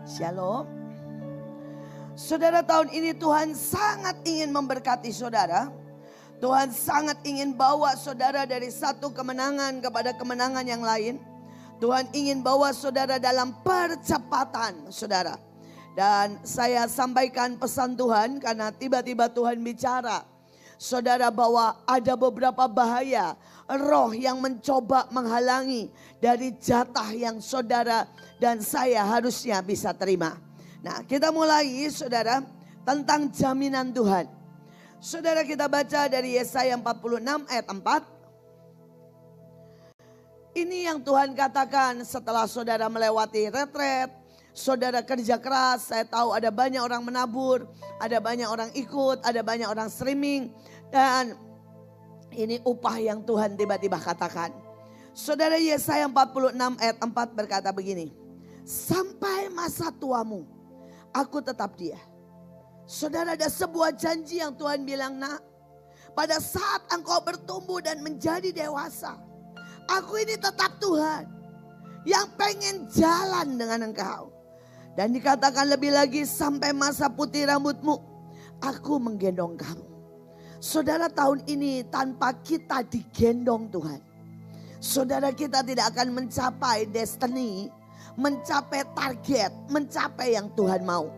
Shalom. Saudara, tahun ini Tuhan sangat ingin memberkati saudara. Tuhan sangat ingin bawa saudara dari satu kemenangan kepada kemenangan yang lain. Tuhan ingin bawa saudara dalam percepatan saudara. Dan saya sampaikan pesan Tuhan karena tiba-tiba Tuhan bicara. Saudara, bahwa ada beberapa bahaya roh yang mencoba menghalangi dari jatah yang saudara dan saya harusnya bisa terima. Nah, kita mulai saudara tentang jaminan Tuhan. Saudara, kita baca dari Yesaya 46 ayat 4. Ini yang Tuhan katakan setelah saudara melewati retret, saudara kerja keras. Saya tahu ada banyak orang menabur, ada banyak orang ikut, ada banyak orang streaming. Dan ini upah yang Tuhan tiba-tiba katakan. Saudara, Yesaya 46 ayat 4 berkata begini. Sampai masa tuamu, aku tetap dia. Saudara, ada sebuah janji yang Tuhan bilang, nak, pada saat engkau bertumbuh dan menjadi dewasa, aku ini tetap Tuhan yang pengen jalan dengan engkau. Dan dikatakan lebih lagi, sampai masa putih rambutmu, aku menggendong kamu. Saudara, tahun ini tanpa kita digendong Tuhan, saudara, kita tidak akan mencapai destiny, mencapai target, mencapai yang Tuhan mau.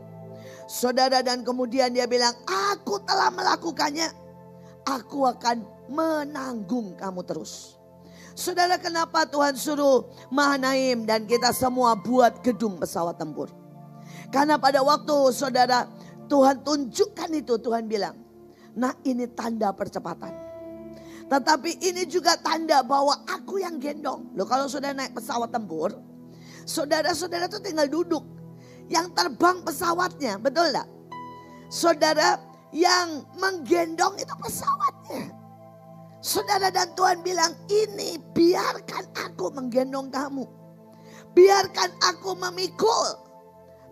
Saudara, dan kemudian dia bilang, aku telah melakukannya, aku akan menanggung kamu terus. Saudara, kenapa Tuhan suruh Mahanaim dan kita semua buat gedung pesawat tempur? Karena pada waktu saudara Tuhan tunjukkan itu, Tuhan bilang, nah, ini tanda percepatan. Tetapi ini juga tanda bahwa aku yang gendong. Loh, kalau sudah naik pesawat tempur, saudara-saudara itu tinggal duduk. Yang terbang pesawatnya, betul enggak? Saudara, yang menggendong itu pesawatnya. Saudara, dan Tuhan bilang, ini biarkan aku menggendong kamu. Biarkan aku memikul.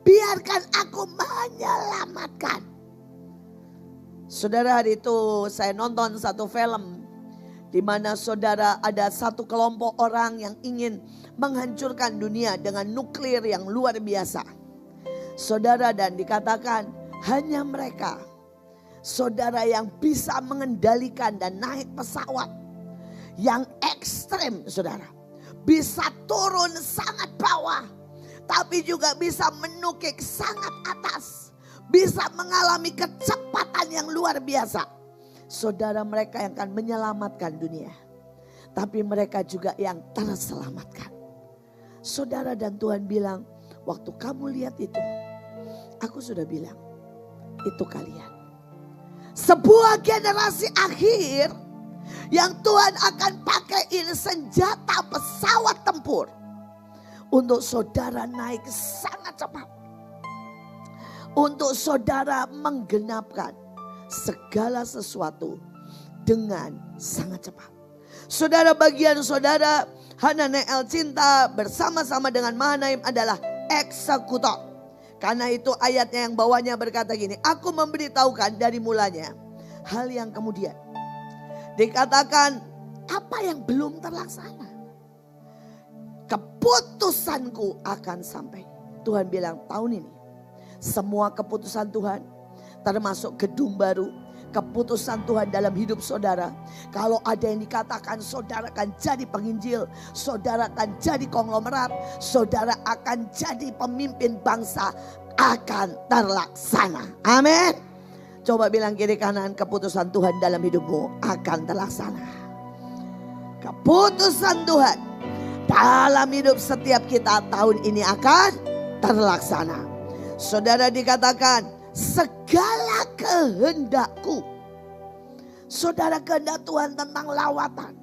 Biarkan aku menyelamatkan. Saudara, hari itu saya nonton satu film di mana saudara ada satu kelompok orang yang ingin menghancurkan dunia dengan nuklir yang luar biasa. Saudara, dan dikatakan hanya mereka, saudara, yang bisa mengendalikan dan naik pesawat yang ekstrem, saudara. Bisa turun sangat bawah, tapi juga bisa menukik sangat atas. Bisa mengalami kecepatan yang luar biasa. Saudara, mereka yang akan menyelamatkan dunia. Tapi mereka juga yang terselamatkan. Saudara, dan Tuhan bilang, waktu kamu lihat itu, aku sudah bilang, itu kalian. Sebuah generasi akhir yang Tuhan akan pakai ini senjata pesawat tempur. Untuk saudara naik sangat cepat. Untuk saudara menggenapkan segala sesuatu dengan sangat cepat. Saudara, bagian saudara Hananeel cinta bersama-sama dengan Mahanaim adalah eksekutor. Karena itu ayatnya yang bawahnya berkata gini, aku memberitahukan dari mulanya hal yang kemudian. Dikatakan apa yang belum terlaksana. Keputusanku akan sampai. Tuhan bilang tahun ini semua keputusan Tuhan, termasuk gedung baru, keputusan Tuhan dalam hidup saudara. Kalau ada yang dikatakan saudara akan jadi penginjil, saudara akan jadi konglomerat, saudara akan jadi pemimpin bangsa, akan terlaksana. Amin. Coba bilang kiri kanan, keputusan Tuhan dalam hidupmu akan terlaksana. Keputusan Tuhan dalam hidup setiap kita tahun ini akan terlaksana. Saudara, dikatakan segala kehendakku. Saudara, kehendak Tuhan tentang lawatan.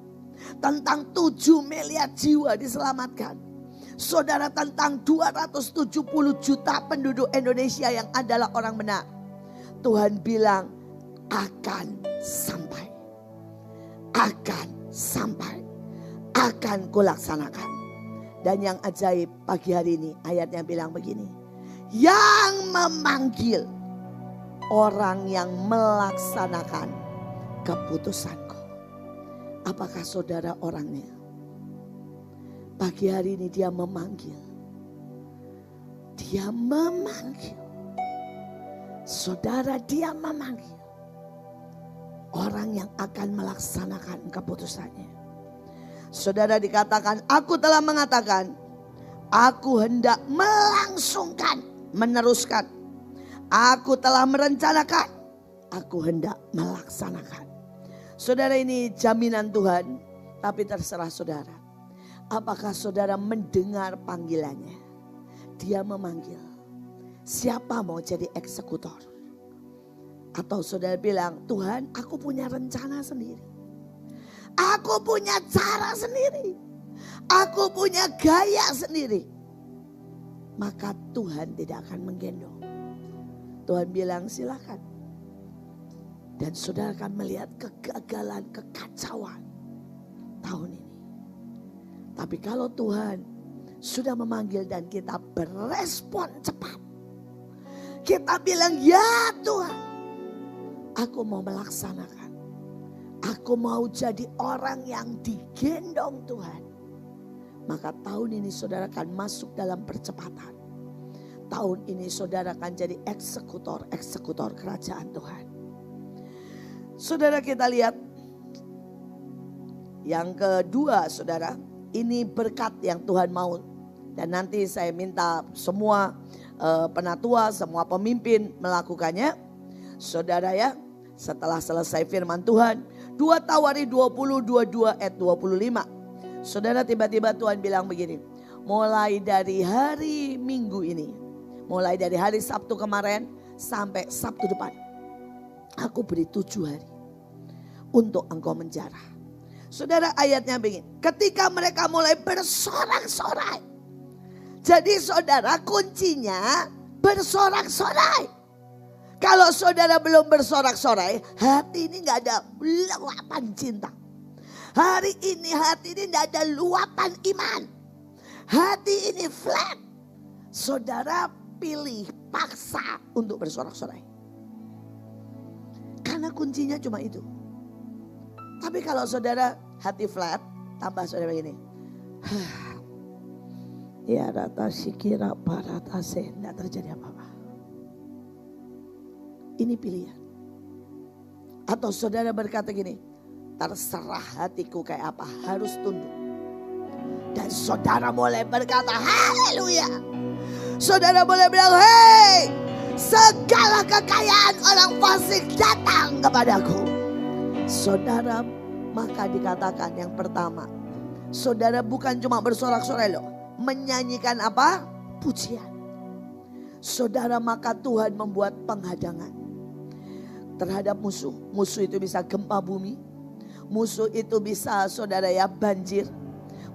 Tentang 7 miliar jiwa diselamatkan. Saudara, tentang 270 juta penduduk Indonesia yang adalah orang benar. Tuhan bilang akan sampai. Akan sampai. Akan kulaksanakan. Dan yang ajaib pagi hari ini ayatnya bilang begini. Yang memanggil orang yang melaksanakan keputusanku. Apakah saudara orangnya? Pagi hari ini dia memanggil. Dia memanggil. Saudara, dia memanggil orang yang akan melaksanakan keputusannya. Saudara, dikatakan, aku telah mengatakan, aku hendak melangsungkan, meneruskan. Aku telah merencanakan, aku hendak melaksanakan. Saudara, ini jaminan Tuhan, tapi terserah saudara. Apakah saudara mendengar panggilannya? Dia memanggil. Siapa mau jadi eksekutor? Atau saudara bilang, Tuhan, aku punya rencana sendiri. Aku punya cara sendiri. Aku punya gaya sendiri. Maka Tuhan tidak akan menggendong. Tuhan bilang silakan. Dan saudara akan melihat kegagalan, kekacauan tahun ini. Tapi kalau Tuhan sudah memanggil dan kita berespon cepat. Kita bilang, ya Tuhan, aku mau melaksanakan. Aku mau jadi orang yang digendong Tuhan. Maka tahun ini saudara akan masuk dalam percepatan. Tahun ini saudara akan jadi eksekutor kerajaan Tuhan. Saudara, kita lihat yang kedua, saudara. Ini berkat yang Tuhan mau. Dan nanti saya minta semua penatua, semua pemimpin melakukannya. Saudara ya, setelah selesai firman Tuhan. 2 Tawari 20:22 ayat 25. Saudara, tiba-tiba Tuhan bilang begini. Mulai dari hari Minggu ini. Mulai dari hari Sabtu kemarin sampai Sabtu depan. Aku beri 7 hari untuk engkau menjarah. Saudara, ayatnya begini. Ketika mereka mulai bersorak-sorai. Jadi saudara, kuncinya bersorak-sorai. Kalau saudara belum bersorak-sorai, hati ini gak ada luapan cinta. Hari ini hati ini gak ada luapan iman. Hati ini flat. Saudara pilih, paksa untuk bersorak-sorai. Karena kuncinya cuma itu. Tapi kalau saudara hati flat, tambah saudara begini. Ya rata sikira paratase, tidak terjadi apa-apa. Ini pilihan. Atau saudara berkata gini, terserah hatiku kayak apa, harus tunduk. Dan saudara mulai berkata, haleluya. Saudara boleh bilang, hei, segala kekayaan orang fasik datang kepadaku. Saudara, maka dikatakan yang pertama, saudara bukan cuma bersorak-sorai loh, menyanyikan apa? Pujian. Saudara, maka Tuhan membuat penghadangan terhadap musuh. Musuh itu bisa gempa bumi. Musuh itu bisa saudara ya banjir.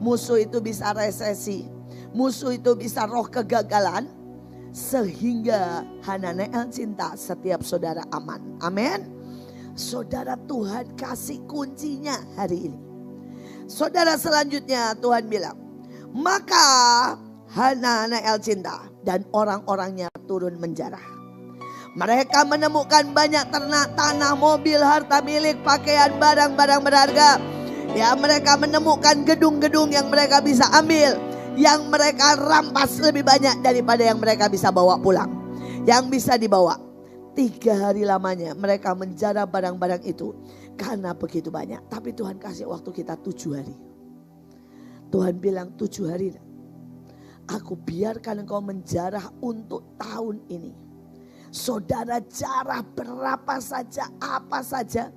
Musuh itu bisa resesi. Musuh itu bisa roh kegagalan. Sehingga Hananeel cinta setiap saudara aman. Amin. Saudara, Tuhan kasih kuncinya hari ini. Saudara, selanjutnya Tuhan bilang, maka Hananeel cinta dan orang-orangnya turun menjarah. Mereka menemukan banyak ternak, tanah, mobil, harta milik, pakaian, barang-barang berharga. Ya, mereka menemukan gedung-gedung yang mereka bisa ambil. Yang mereka rampas lebih banyak daripada yang mereka bisa bawa pulang. Yang bisa dibawa. 3 hari lamanya mereka menjarah barang-barang itu. Karena begitu banyak. Tapi Tuhan kasih waktu kita 7 hari. Tuhan bilang 7 hari. Aku biarkan engkau menjarah untuk tahun ini. Saudara jarah berapa saja, apa saja.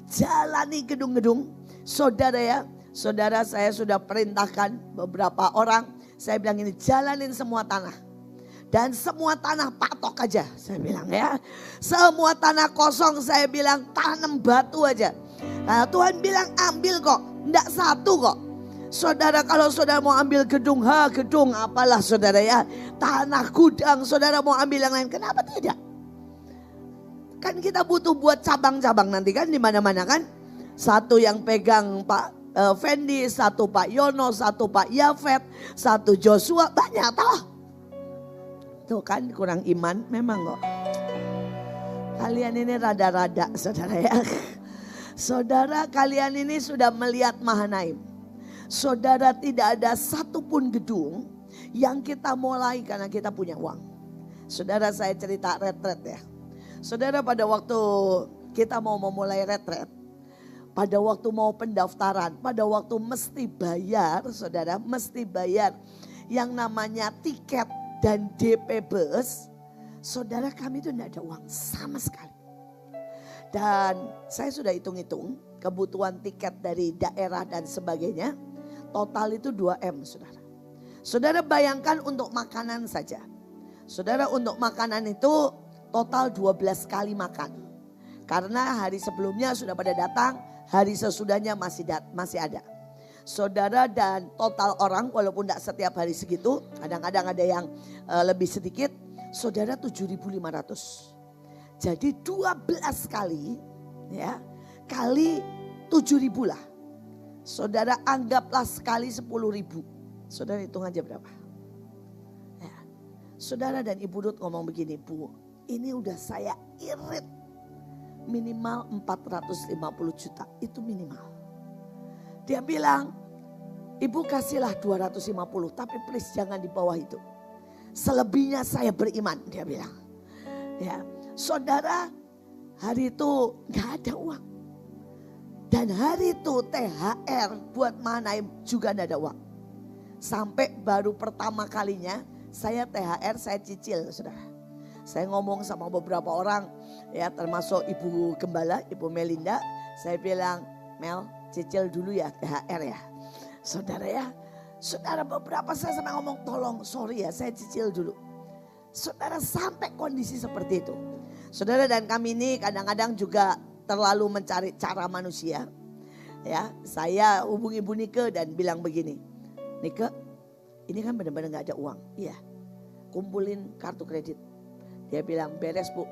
Jalani gedung-gedung. Saudara ya, saudara saya sudah perintahkan beberapa orang. Saya bilang ini, jalanin semua tanah. Dan semua tanah patok aja, saya bilang ya. Semua tanah kosong saya bilang tanam batu aja. Nah, Tuhan bilang ambil kok, enggak satu kok. Saudara, kalau saudara mau ambil gedung, gedung apalah saudara ya. Tanah gudang, saudara mau ambil yang lain, kenapa tidak? Kan kita butuh buat cabang-cabang nanti kan di mana-mana kan. Satu yang pegang Pak Fendi, satu Pak Yono, satu Pak Yafet, satu Joshua, banyak toh. Tuh kan kurang iman memang kok. Kalian ini rada-rada saudara ya. Saudara, kalian ini sudah melihat Mahanaim. Saudara, tidak ada satupun gedung Yang kita mulai karena kita punya uang. Saudara, saya cerita retret ya. Saudara, pada waktu kita mau memulai retret, pada waktu mau pendaftaran, pada waktu mesti bayar, saudara, mesti bayar yang namanya tiket dan DP bus. Saudara, kami itu tidak ada uang sama sekali. Dan saya sudah hitung-hitung kebutuhan tiket dari daerah dan sebagainya. Total itu 2M, saudara. Saudara bayangkan untuk makanan saja. Saudara, untuk makanan itu total 12 kali makan. Karena hari sebelumnya sudah pada datang, hari sesudahnya masih ada. Saudara, dan total orang walaupun tidak setiap hari segitu, kadang-kadang ada yang lebih sedikit. Saudara, 7.500. Jadi 12 kali ya, kali 7.000 lah. Saudara, anggaplah sekali 10.000. Saudara hitung aja berapa. Ya. Saudara dan Ibu Ruth ngomong begini, Bu, ini udah saya irit. Minimal 450 juta, itu minimal. Dia bilang, Ibu kasihlah 250, tapi please jangan di bawah itu. Selebihnya saya beriman, dia bilang. Ya, saudara, hari itu gak ada uang. Dan hari itu THR buat Mahanaim juga gak ada uang. Sampai baru pertama kalinya saya THR saya cicil, saudara. Saya ngomong sama beberapa orang, ya termasuk Ibu Gembala, Ibu Melinda. Saya bilang, Mel, cicil dulu ya THR ya. Saudara ya, saudara, beberapa saya sampai ngomong, tolong sorry ya saya cicil dulu. Saudara, sampai kondisi seperti itu. Saudara, dan kami ini kadang-kadang juga terlalu mencari cara manusia. Ya, saya hubungi Bu Nike dan bilang begini, Nike, ini kan benar-benar gak ada uang. Iya, kumpulin kartu kredit. Dia bilang, beres Bu.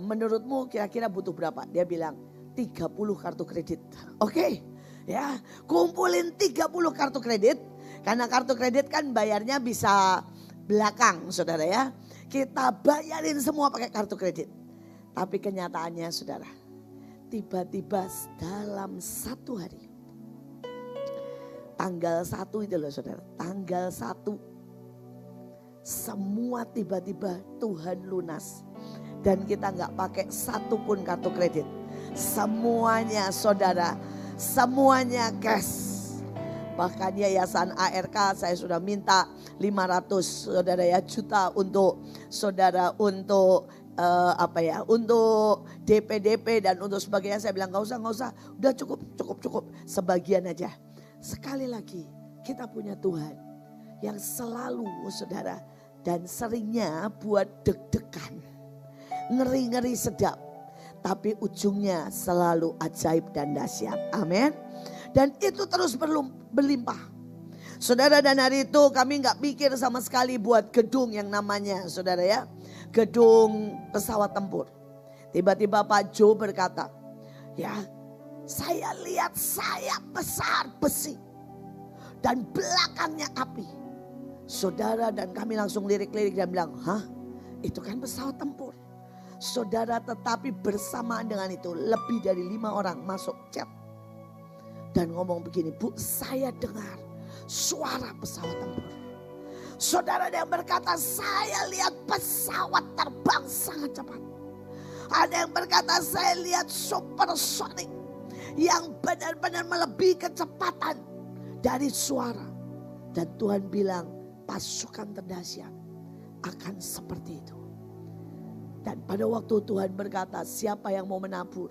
Menurutmu kira-kira butuh berapa? Dia bilang 30 kartu kredit. Oke, ya, kumpulin 30 kartu kredit. Karena kartu kredit kan bayarnya bisa belakang, saudara ya. Kita bayarin semua pakai kartu kredit. Tapi kenyataannya, saudara, tiba-tiba dalam 1 hari, tanggal 1 itu loh saudara, tanggal 1 semua tiba-tiba Tuhan lunas. Dan kita gak pakai satupun kartu kredit. Semuanya saudara, semuanya cash. Bahkan Yayasan ARK saya sudah minta 500 saudara ya juta untuk saudara, untuk untuk DP dan untuk sebagainya. Saya bilang gak usah, udah cukup, sebagian aja. Sekali lagi, kita punya Tuhan yang selalu saudara, dan seringnya buat deg-degan, ngeri-ngeri sedap, tapi ujungnya selalu ajaib dan dahsyat. Amin. Dan itu terus berlimpah. Saudara, dan hari itu kami gak pikir sama sekali buat gedung yang namanya saudara ya, gedung pesawat tempur. Tiba-tiba Pak Jo berkata, ya saya lihat sayap besar besi dan belakangnya api. Saudara, dan kami langsung lirik-lirik dan bilang, hah, itu kan pesawat tempur. Saudara, tetapi bersamaan dengan itu lebih dari 5 orang masuk chat dan ngomong begini, Bu, saya dengar suara pesawat tempur. Saudara, ada yang berkata, saya lihat pesawat terbang sangat cepat. Ada yang berkata, saya lihat supersonik yang benar-benar melebihi kecepatan dari suara. Dan Tuhan bilang, pasukan terdahsyat akan seperti itu. Dan pada waktu Tuhan berkata, siapa yang mau menabur,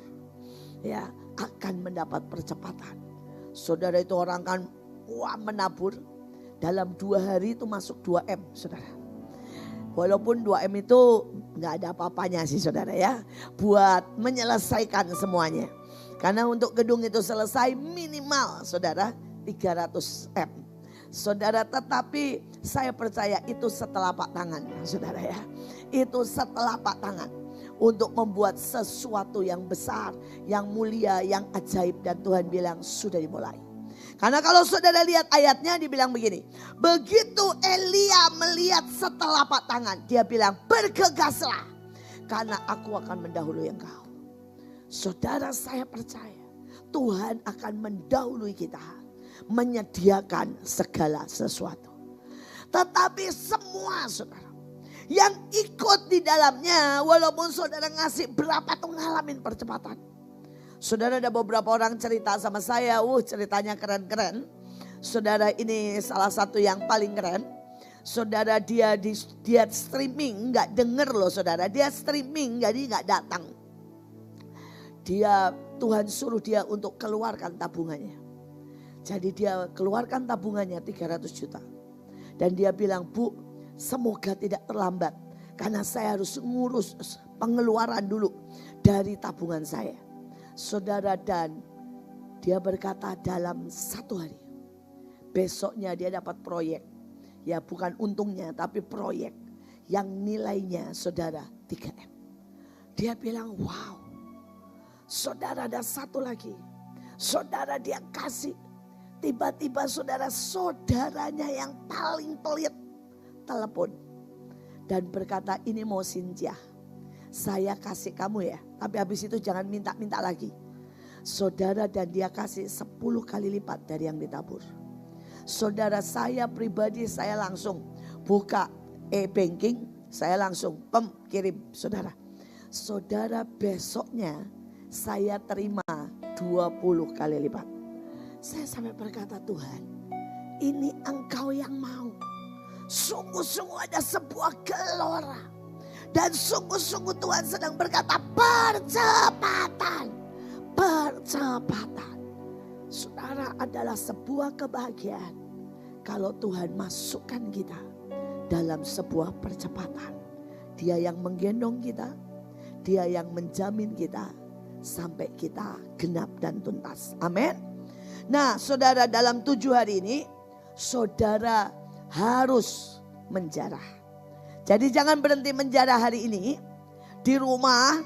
ya akan mendapat percepatan. Saudara, itu orang kan menabur. Dalam 2 hari itu masuk 2M, saudara. Walaupun 2M itu gak ada apa-apanya sih saudara ya, buat menyelesaikan semuanya. Karena untuk gedung itu selesai minimal saudara 300M. Saudara, tetapi saya percaya itu setelapak tangan saudara ya. Itu setelapak tangan untuk membuat sesuatu yang besar, yang mulia, yang ajaib. Dan Tuhan bilang sudah dimulai. Karena kalau saudara lihat ayatnya dibilang begini. Begitu Elia melihat setelapak tangan, dia bilang bergegaslah karena aku akan mendahului engkau. Saudara, saya percaya Tuhan akan mendahului kita, menyediakan segala sesuatu. Tetapi semua saudara yang ikut di dalamnya, walaupun saudara ngasih berapa tuh ngalamin percepatan. Saudara, ada beberapa orang cerita sama saya, ceritanya keren-keren. Saudara, ini salah satu yang paling keren. Saudara, dia streaming, nggak denger loh saudara. Dia streaming, jadi nggak datang. Tuhan suruh dia untuk keluarkan tabungannya. Jadi dia keluarkan tabungannya 300 juta. Dan dia bilang, Bu, semoga tidak terlambat. Karena saya harus ngurus pengeluaran dulu dari tabungan saya. Saudara, dan dia berkata dalam 1 hari. Besoknya dia dapat proyek. Ya bukan untungnya tapi proyek. Yang nilainya saudara 3M. Dia bilang, wow. Saudara, ada satu lagi. Saudara, dia kasih. Tiba-tiba saudaranya yang paling pelit telepon. Dan berkata, ini mau Cynthia. Saya kasih kamu ya. Tapi habis itu jangan minta-minta lagi. Saudara, dan dia kasih 10 kali lipat dari yang ditabur. Saudara, saya pribadi saya langsung buka e-banking. Saya langsung kirim saudara. Saudara, besoknya saya terima 20 kali lipat. Saya sampai berkata, Tuhan, ini Engkau yang mau. Sungguh-sungguh ada sebuah gelora. Dan sungguh-sungguh Tuhan sedang berkata, percepatan. Percepatan. Saudara, adalah sebuah kebahagiaan kalau Tuhan masukkan kita dalam sebuah percepatan. Dia yang menggendong kita. Dia yang menjamin kita sampai kita genap dan tuntas. Amin. Nah saudara, dalam 7 hari ini saudara harus menjarah. Jadi jangan berhenti menjarah hari ini. Di rumah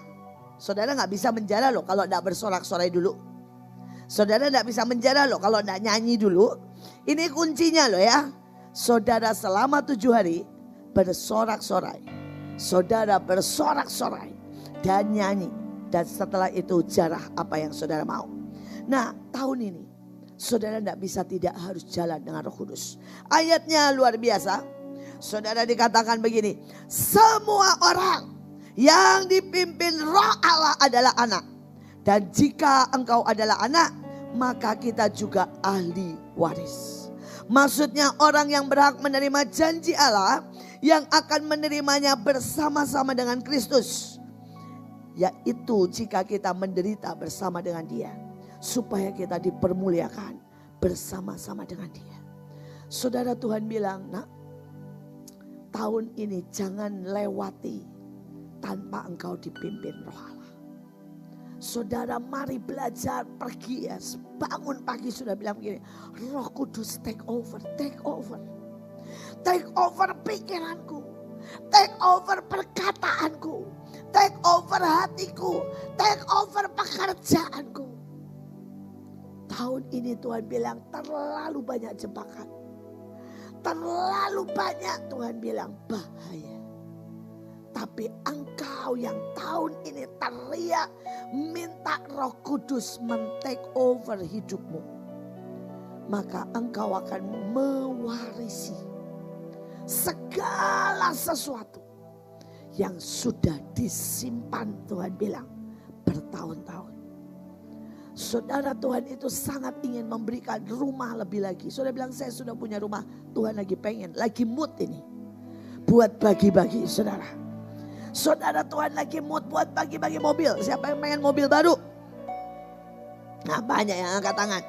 saudara gak bisa menjarah loh kalau gak bersorak-sorai dulu. Saudara gak bisa menjarah loh kalau gak nyanyi dulu. Ini kuncinya loh ya. Saudara selama 7 hari bersorak-sorai. Saudara bersorak-sorai dan nyanyi. Dan setelah itu jarah apa yang saudara mau. Nah tahun ini saudara tidak bisa tidak harus jalan dengan Roh Kudus. Ayatnya luar biasa. Saudara, dikatakan begini. Semua orang yang dipimpin Roh Allah adalah anak. Dan jika engkau adalah anak, maka kita juga ahli waris. Maksudnya orang yang berhak menerima janji Allah, yang akan menerimanya bersama-sama dengan Kristus. Yaitu jika kita menderita bersama dengan dia. Supaya kita dipermuliakan bersama-sama dengan dia. Saudara, Tuhan bilang, nak, tahun ini jangan lewati tanpa engkau dipimpin Roh Allah. Saudara, mari belajar, pergi ya. Bangun pagi sudah bilang begini, Roh Kudus take over, take over. Take over pikiranku. Take over perkataanku. Take over hatiku. Take over pekerjaanku. Tahun ini Tuhan bilang terlalu banyak jebakan. Terlalu banyak Tuhan bilang bahaya. Tapi engkau yang tahun ini teriak minta Roh Kudus men-take over hidupmu. Maka engkau akan mewarisi segala sesuatu yang sudah disimpan Tuhan bilang bertahun-tahun. Saudara, Tuhan itu sangat ingin memberikan rumah lebih lagi. Saudara bilang, saya sudah punya rumah. Tuhan lagi pengen, lagi mood ini buat bagi-bagi saudara. Saudara, Tuhan lagi mood buat bagi-bagi mobil. Siapa yang pengen mobil baru? Nah, banyak yang angkat tangan.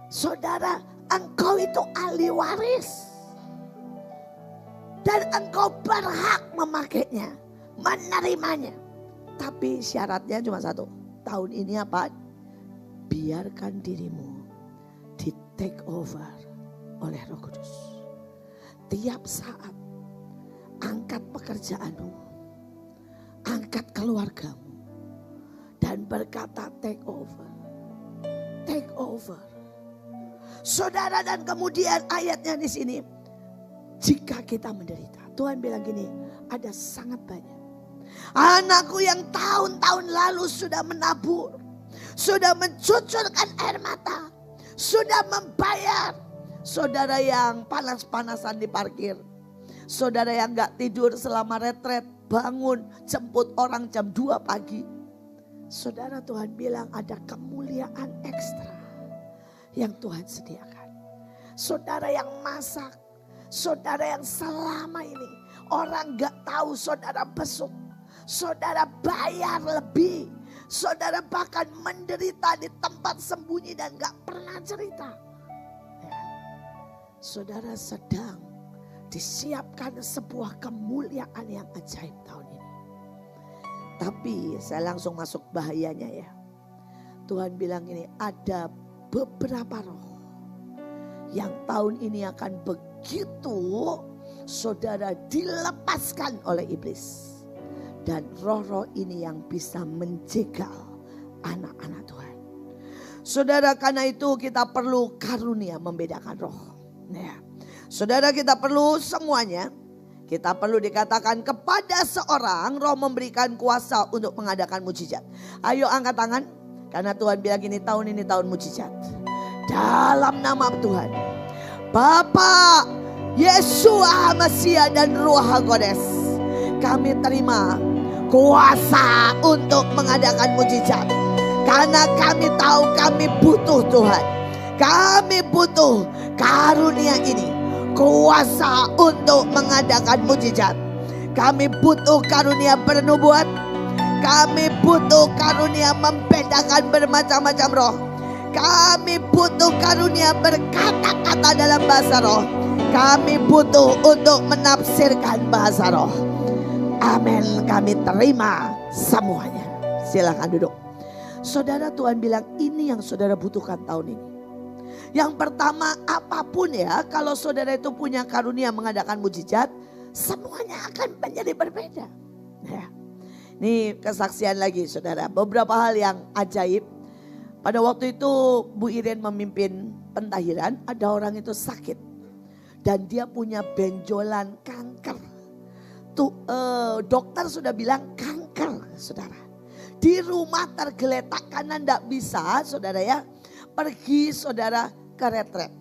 Saudara, engkau itu ahli waris. Dan engkau berhak memakainya, menerimanya. Tapi syaratnya cuma satu. Tahun ini apa? Biarkan dirimu di take over oleh Roh Kudus. Tiap saat angkat pekerjaanmu, angkat keluargamu, dan berkata take over, take over. Saudara, dan kemudian ayatnya di sini, jika kita menderita, Tuhan bilang gini, ada sangat banyak anakku yang tahun-tahun lalu sudah menabur, sudah mencucurkan air mata, sudah membayar, Saudara yang panas-panasan di parkir. Saudara yang gak tidur selama retret, bangun jemput orang jam 2 pagi. Saudara, Tuhan bilang ada kemuliaan ekstra yang Tuhan sediakan. Saudara yang masak, saudara yang selama ini orang gak tahu saudara besuk. Saudara bayar lebih. Saudara bahkan menderita di tempat sembunyi dan gak pernah cerita. Ya. Saudara sedang disiapkan sebuah kemuliaan yang ajaib tahun ini. Tapi saya langsung masuk bahayanya ya. Tuhan bilang ini, ada beberapa roh yang tahun ini akan begitu saudara dilepaskan oleh iblis. Dan roh-roh ini yang bisa menjegal anak-anak Tuhan. Saudara, karena itu kita perlu karunia membedakan roh. Ya. Saudara, kita perlu semuanya. Kita perlu dikatakan kepada seorang roh memberikan kuasa untuk mengadakan mujizat. Ayo angkat tangan. Karena Tuhan bilang ini tahun mujizat. Dalam nama Tuhan. Bapa, Yesua Mesias dan Ruh HaKodes. Kami terima kuasa untuk mengadakan mujizat. Karena kami tahu kami butuh Tuhan. Kami butuh karunia ini. Kuasa untuk mengadakan mujizat. Kami butuh karunia bernubuat. Kami butuh karunia membedakan bermacam-macam roh. Kami butuh karunia berkata-kata dalam bahasa roh. Kami butuh untuk menafsirkan bahasa roh. Amin, kami terima semuanya. Silakan duduk. Saudara, Tuhan bilang ini yang saudara butuhkan tahun ini. Yang pertama, apapun ya, kalau saudara itu punya karunia mengadakan mujizat, semuanya akan menjadi berbeda. Ya. Ini kesaksian lagi saudara, beberapa hal yang ajaib. Pada waktu itu Bu Iren memimpin pentahiran, ada orang itu sakit. Dan dia punya benjolan kanker. Dokter sudah bilang kanker saudara. Di rumah tergeletak karena tidak bisa saudara ya. Pergi saudara ke retret.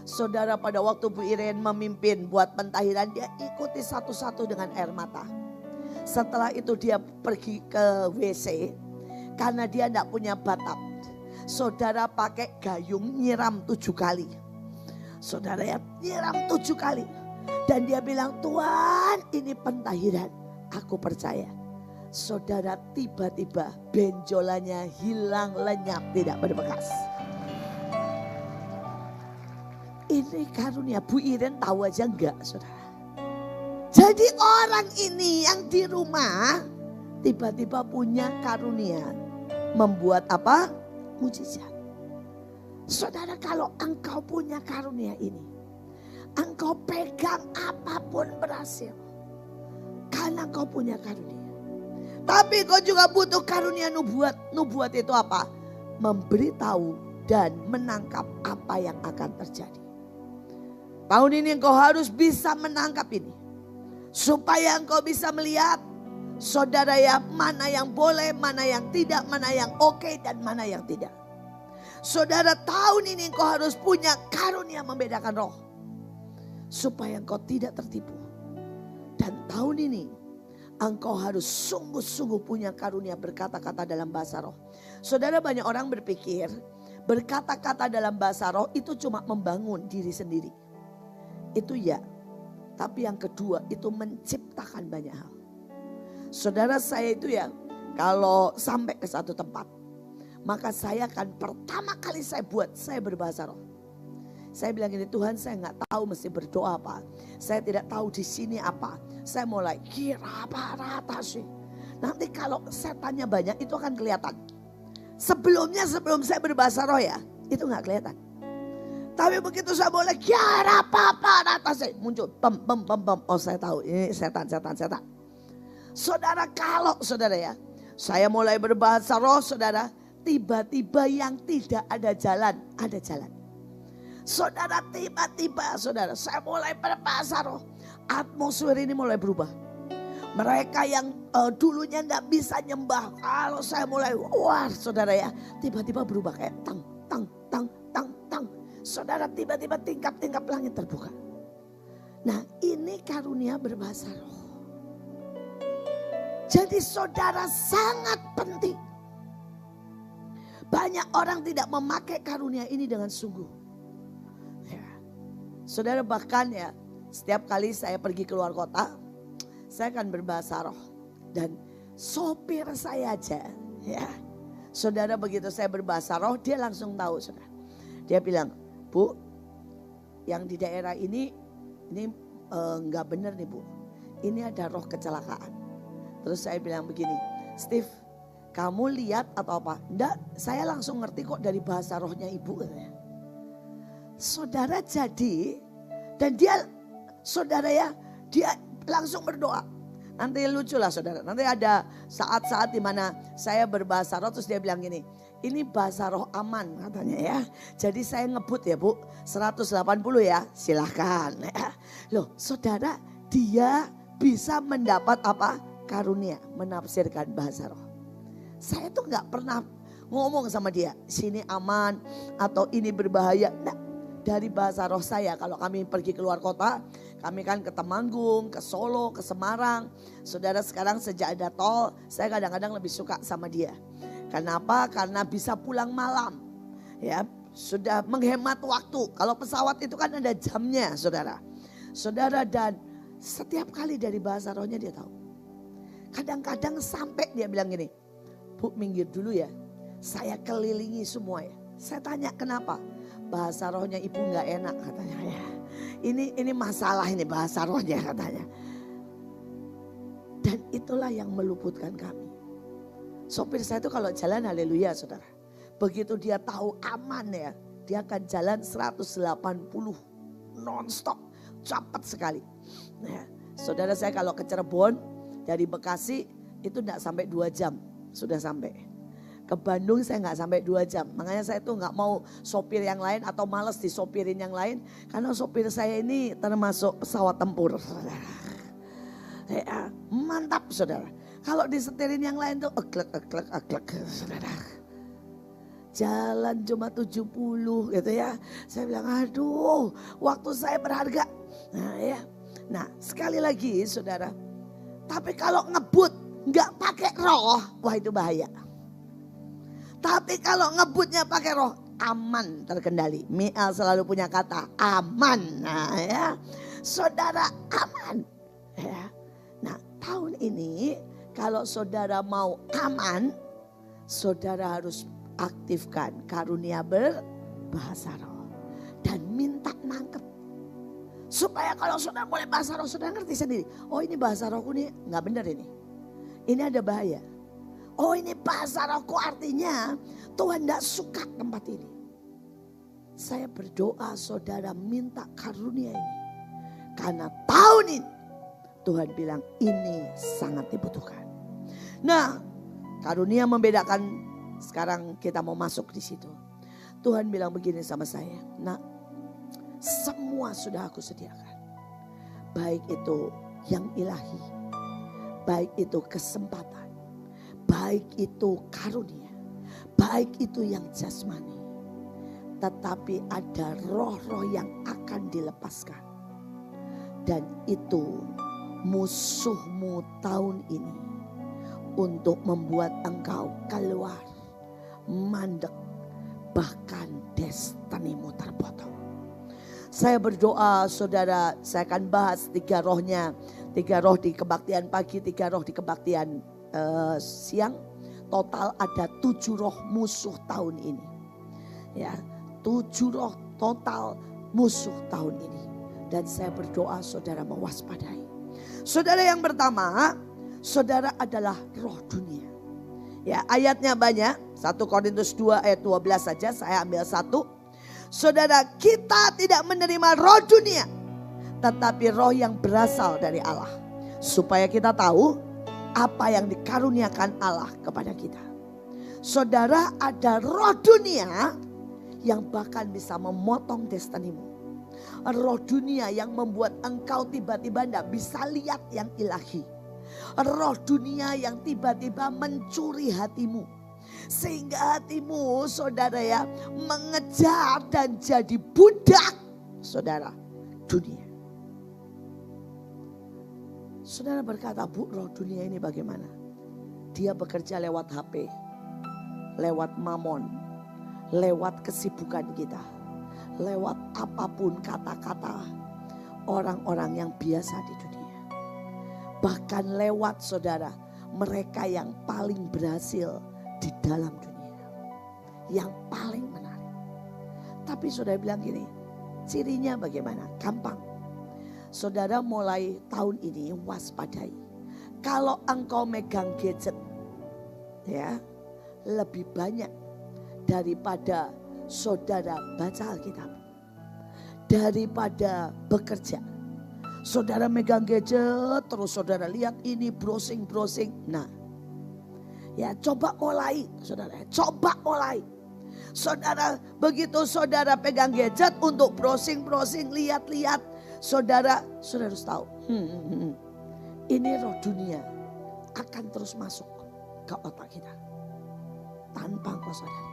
Saudara, pada waktu Bu Iren memimpin buat pentahiran, dia ikuti satu-satu dengan air mata. Setelah itu dia pergi ke WC. Karena dia tidak punya batap. Saudara pakai gayung nyiram 7 kali. Saudara ya, nyiram 7 kali. Dan dia bilang, Tuhan ini pentahiran, aku percaya. Saudara, tiba-tiba benjolannya hilang lenyap, tidak berbekas. Ini karunia. Bu Iren tahu aja enggak saudara. Jadi orang ini yang di rumah tiba-tiba punya karunia. Membuat apa? Mujizat. Saudara, kalau engkau punya karunia ini, engkau pegang apapun berhasil. Karena engkau punya karunia. Tapi kau juga butuh karunia nubuat. Nubuat itu apa? Memberitahu dan menangkap apa yang akan terjadi. Tahun ini engkau harus bisa menangkap ini. Supaya engkau bisa melihat, saudara ya, mana yang boleh, mana yang tidak, mana yang oke dan mana yang tidak. Saudara, tahun ini engkau harus punya karunia membedakan roh. Supaya engkau tidak tertipu. Dan tahun ini engkau harus sungguh-sungguh punya karunia berkata-kata dalam bahasa roh. Saudara, banyak orang berpikir berkata-kata dalam bahasa roh itu cuma membangun diri sendiri. Itu ya. Tapi yang kedua itu menciptakan banyak hal. Saudara, saya itu ya kalau sampai ke satu tempat, maka saya akan pertama kali saya berbahasa roh. Saya bilang ini, Tuhan, saya nggak tahu mesti berdoa apa. Saya tidak tahu di sini apa. Saya mulai kira apa rata sih. Nanti kalau setannya banyak itu akan kelihatan. Sebelum saya berbahasa roh ya, itu nggak kelihatan. Tapi begitu saya mulai kira apa rata sih, muncul bam. Oh, saya tahu ini setan. Saudara, kalau saudara ya, saya mulai berbahasa roh saudara, tiba-tiba yang tidak ada jalan, ada jalan. Saudara, tiba-tiba saudara, saya mulai berbahasa roh. Atmosfer ini mulai berubah. Mereka yang dulunya gak bisa nyembah, kalau saya mulai, wah saudara ya, tiba-tiba berubah kayak tang. Saudara, tiba-tiba tingkap-tingkap langit terbuka. Nah, ini karunia berbahasa roh. Jadi saudara sangat penting. Banyak orang tidak memakai karunia ini dengan sungguh. Ya. Saudara, bahkan ya, setiap kali saya pergi keluar kota, saya akan berbahasa roh. Dan sopir saya aja, ya. Saudara, begitu saya berbahasa roh, dia langsung tahu, saudara. Dia bilang, Bu, yang di daerah ini nggak benar nih Bu. Ini ada roh kecelakaan. Terus saya bilang begini, Steve, kamu lihat atau apa? Enggak, saya langsung ngerti kok dari bahasa rohnya ibu. Saudara, jadi, dan dia, saudara ya, dia langsung berdoa. Nanti lucu lah saudara, nanti ada saat-saat dimana saya berbahasa roh terus dia bilang gini, ini bahasa roh aman katanya ya. Jadi saya ngebut ya Bu, 180 ya, silahkan. Loh saudara, dia bisa mendapat apa? Karunia, menafsirkan bahasa roh. Saya tuh gak pernah ngomong sama dia, sini aman atau ini berbahaya. Nah, dari bahasa roh saya kalau kami pergi keluar kota, kami kan ke Temanggung, ke Solo, ke Semarang. Saudara, sekarang sejak ada tol, saya kadang-kadang lebih suka sama dia. Kenapa? Karena bisa pulang malam. Ya, sudah menghemat waktu. Kalau pesawat itu kan ada jamnya, saudara. Saudara, dan setiap kali dari bahasa rohnya dia tahu. Kadang-kadang sampai dia bilang gini, Bu, minggir dulu ya, saya kelilingi semua ya. Saya tanya kenapa? Bahasa rohnya ibu nggak enak katanya ya. Ini masalah ini bahasa rohnya katanya. Dan itulah yang meluputkan kami. Sopir saya itu kalau jalan haleluya saudara. Begitu dia tahu aman ya, dia akan jalan 180 non-stop, cepat sekali. Nah, saudara, saya kalau ke Cirebon dari Bekasi itu enggak sampai 2 jam sudah sampai. Ke Bandung saya nggak sampai 2 jam. Makanya saya tuh nggak mau sopir yang lain atau males disopirin yang lain. Karena sopir saya ini termasuk pesawat tempur. Ya, mantap saudara. Kalau disetirin yang lain tuh eklek saudara. Jalan cuma 70 gitu ya. Saya bilang aduh waktu saya berharga. Nah ya. Nah sekali lagi saudara. Tapi kalau ngebut nggak pakai roh, wah itu bahaya. Tapi kalau ngebutnya pakai roh, aman, terkendali. Mi'al selalu punya kata aman. Nah ya, saudara aman. Ya. Nah tahun ini kalau saudara mau aman, saudara harus aktifkan karunia berbahasa roh. Dan minta nangkep. Supaya kalau saudara mulai bahasa roh, saudara ngerti sendiri. Oh ini bahasa rohku nih gak benar ini. Ini ada bahaya. Oh ini bahasa rohku, artinya Tuhan tidak suka tempat ini. Saya berdoa saudara minta karunia ini. Karena tahun ini Tuhan bilang ini sangat dibutuhkan. Nah karunia membedakan, sekarang kita mau masuk di situ. Tuhan bilang begini sama saya. Nah semua sudah aku sediakan. Baik itu yang ilahi. Baik itu kesempatan. Baik itu karunia, baik itu yang jasmani. Tetapi ada roh-roh yang akan dilepaskan. Dan itu musuhmu tahun ini. Untuk membuat engkau keluar, mandek, bahkan destinimu terpotong. Saya berdoa saudara, saya akan bahas 3 rohnya. 3 roh di kebaktian pagi, 3 roh di kebaktian siang. Total ada 7 roh musuh tahun ini. Ya, 7 roh total musuh tahun ini. Dan saya berdoa saudara mewaspadai. Saudara, yang pertama, saudara adalah roh dunia. Ya, ayatnya banyak. 1 Korintus 2 ayat 12 saja, saya ambil 1. Saudara, kita tidak menerima roh dunia, tetapi roh yang berasal dari Allah. Supaya kita tahu apa yang dikaruniakan Allah kepada kita. Saudara, ada roh dunia yang bahkan bisa memotong destinimu. Roh dunia yang membuat engkau tiba-tiba tidak bisa lihat yang ilahi. Roh dunia yang tiba-tiba mencuri hatimu. Sehingga hatimu saudara ya mengejar dan jadi budak saudara dunia. Saudara berkata, Bu, roh dunia ini bagaimana? Dia bekerja lewat HP, lewat mamon, lewat kesibukan kita, lewat apapun kata-kata orang-orang yang biasa di dunia. Bahkan lewat saudara mereka yang paling berhasil di dalam dunia, yang paling menarik. Tapi saudara bilang gini, cirinya bagaimana? Gampang. Saudara mulai tahun ini waspadai. Kalau engkau megang gadget ya, lebih banyak daripada saudara baca Alkitab, daripada bekerja. Saudara megang gadget terus saudara lihat ini browsing. Nah, ya coba mulai saudara, coba mulai. Saudara begitu saudara pegang gadget untuk browsing, lihat-lihat. Saudara harus tahu, ini roh dunia akan terus masuk ke otak kita tanpa engkau sadari.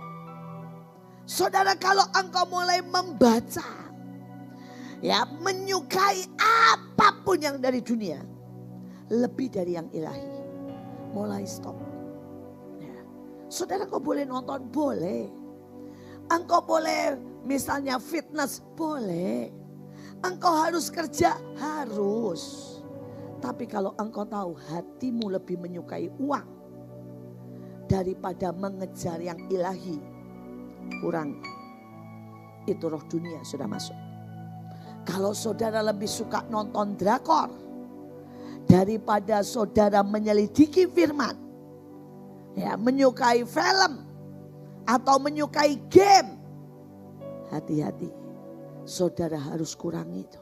Saudara, kalau engkau mulai membaca, ya menyukai apapun yang dari dunia lebih dari yang ilahi, mulai stop. Ya. Saudara, engkau boleh nonton, boleh. Engkau boleh misalnya fitness, boleh. Engkau harus kerja, harus. Tapi kalau engkau tahu hatimu lebih menyukai uang daripada mengejar yang ilahi, kurang. Itu roh dunia sudah masuk. Kalau saudara lebih suka nonton drakor daripada saudara menyelidiki firman, ya menyukai film atau menyukai game, hati-hati. Saudara harus kurangi itu.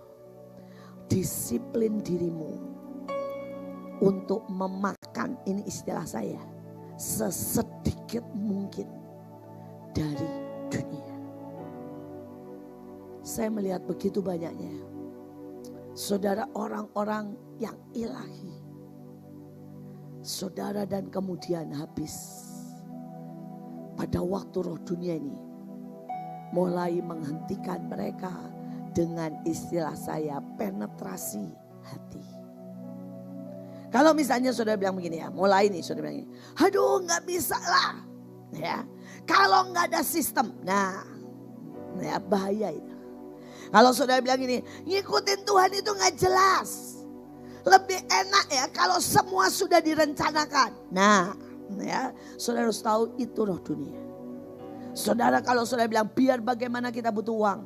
Disiplin dirimu untuk memakan, ini istilah saya, sesedikit mungkin dari dunia. Saya melihat begitu banyaknya saudara orang-orang yang ilahi, saudara, dan kemudian habis pada waktu roh dunia ini mulai menghentikan mereka dengan istilah saya penetrasi hati. Kalau misalnya saudara bilang begini ya, mulai nih saudara bilang, aduh nggak bisa lah, ya. Kalau nggak ada sistem, nah, ya bahaya itu. Kalau saudara bilang gini, ngikutin Tuhan itu nggak jelas, lebih enak ya kalau semua sudah direncanakan. Nah, ya saudara harus tahu itu roh dunia. Saudara, kalau saudara bilang biar bagaimana kita butuh uang,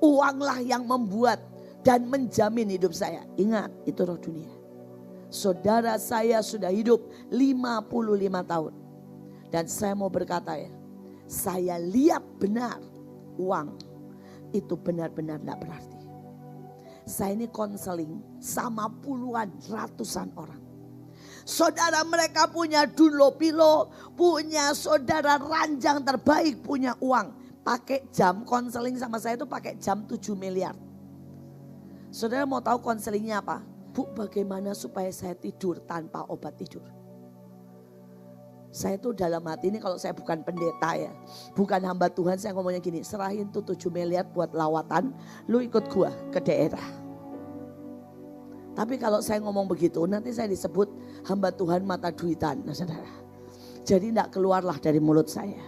uanglah yang membuat dan menjamin hidup saya. Ingat, itu roh dunia. Saudara, saya sudah hidup 55 tahun. Dan saya mau berkata ya, saya lihat benar uang itu benar-benar tidak berarti. Saya ini konseling sama puluhan, ratusan orang. Saudara, mereka punya Dunlopilo, punya saudara ranjang terbaik, punya uang. Pakai jam konseling sama saya itu pakai jam 7 miliar. Saudara mau tahu konselingnya apa? Bu, bagaimana supaya saya tidur tanpa obat tidur? Saya tuh dalam hati ini, kalau saya bukan pendeta ya, bukan hamba Tuhan, saya ngomongnya gini, serahin tuh 7 miliar buat lawatan, lu ikut gua ke daerah. Tapi kalau saya ngomong begitu, nanti saya disebut hamba Tuhan mata duitan, nah, saudara. Jadi tidak keluarlah dari mulut saya.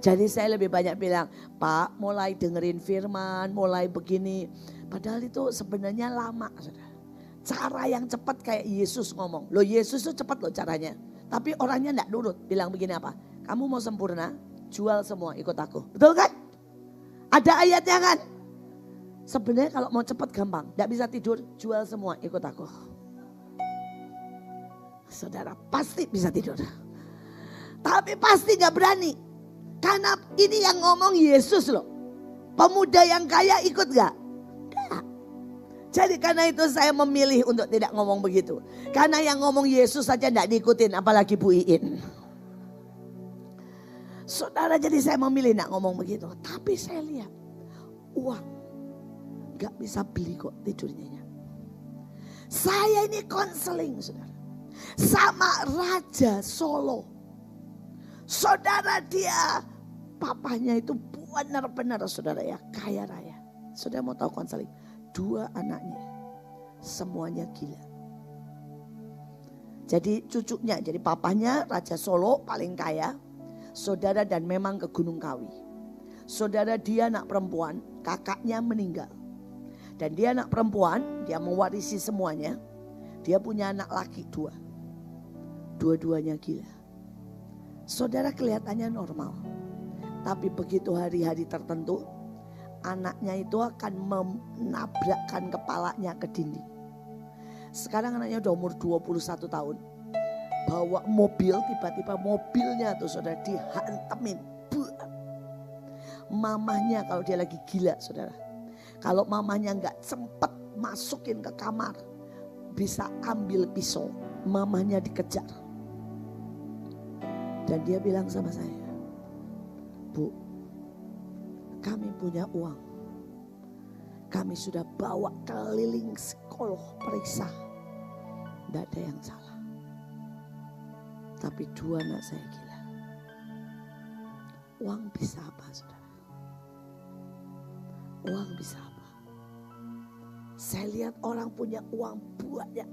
Jadi saya lebih banyak bilang, Pak, mulai dengerin firman, mulai begini. Padahal itu sebenarnya lama, saudara. Cara yang cepat kayak Yesus ngomong. Loh, Yesus itu cepat loh caranya. Tapi orangnya tidak nurut. Bilang begini apa? Kamu mau sempurna, jual semua, ikut aku. Betul kan? Ada ayatnya kan? Sebenarnya kalau mau cepat gampang. Tidak bisa tidur, jual semua, ikut aku. Saudara pasti bisa tidur. Tapi pasti gak berani. Karena ini yang ngomong Yesus loh. Pemuda yang kaya ikut gak? Gak. Jadi karena itu saya memilih untuk tidak ngomong begitu. Karena yang ngomong Yesus saja tidak diikutin, apalagi Bu Iin. Saudara, jadi saya memilih tidak ngomong begitu. Tapi saya lihat uang gak bisa beli kok tidurnya. Saya ini konseling, saudara, sama Raja Solo. Saudara dia, papanya itu benar-benar saudara ya, kaya raya. Saudara mau tahu konseling? 2 anaknya semuanya gila. Jadi cucunya, jadi papanya Raja Solo paling kaya. Saudara dan memang ke Gunung Kawi. Saudara dia anak perempuan, kakaknya meninggal. Dan dia anak perempuan, dia mewarisi semuanya. Dia punya anak laki 2. Dua-duanya gila. Saudara kelihatannya normal. Tapi begitu hari-hari tertentu, anaknya itu akan menabrakkan kepalanya ke dinding. Sekarang anaknya udah umur 21 tahun. Bawa mobil, tiba-tiba mobilnya tuh saudara dihantemin. Mamahnya kalau dia lagi gila saudara. Kalau mamahnya gak sempet masukin ke kamar, bisa ambil pisau. Mamahnya dikejar. Dan dia bilang sama saya, Bu, kami punya uang. Kami sudah bawa keliling psikolog periksa. Tidak ada yang salah. Tapi 2 anak saya gila. Uang bisa apa saudara? Uang bisa apa? Saya lihat orang punya uang banyak.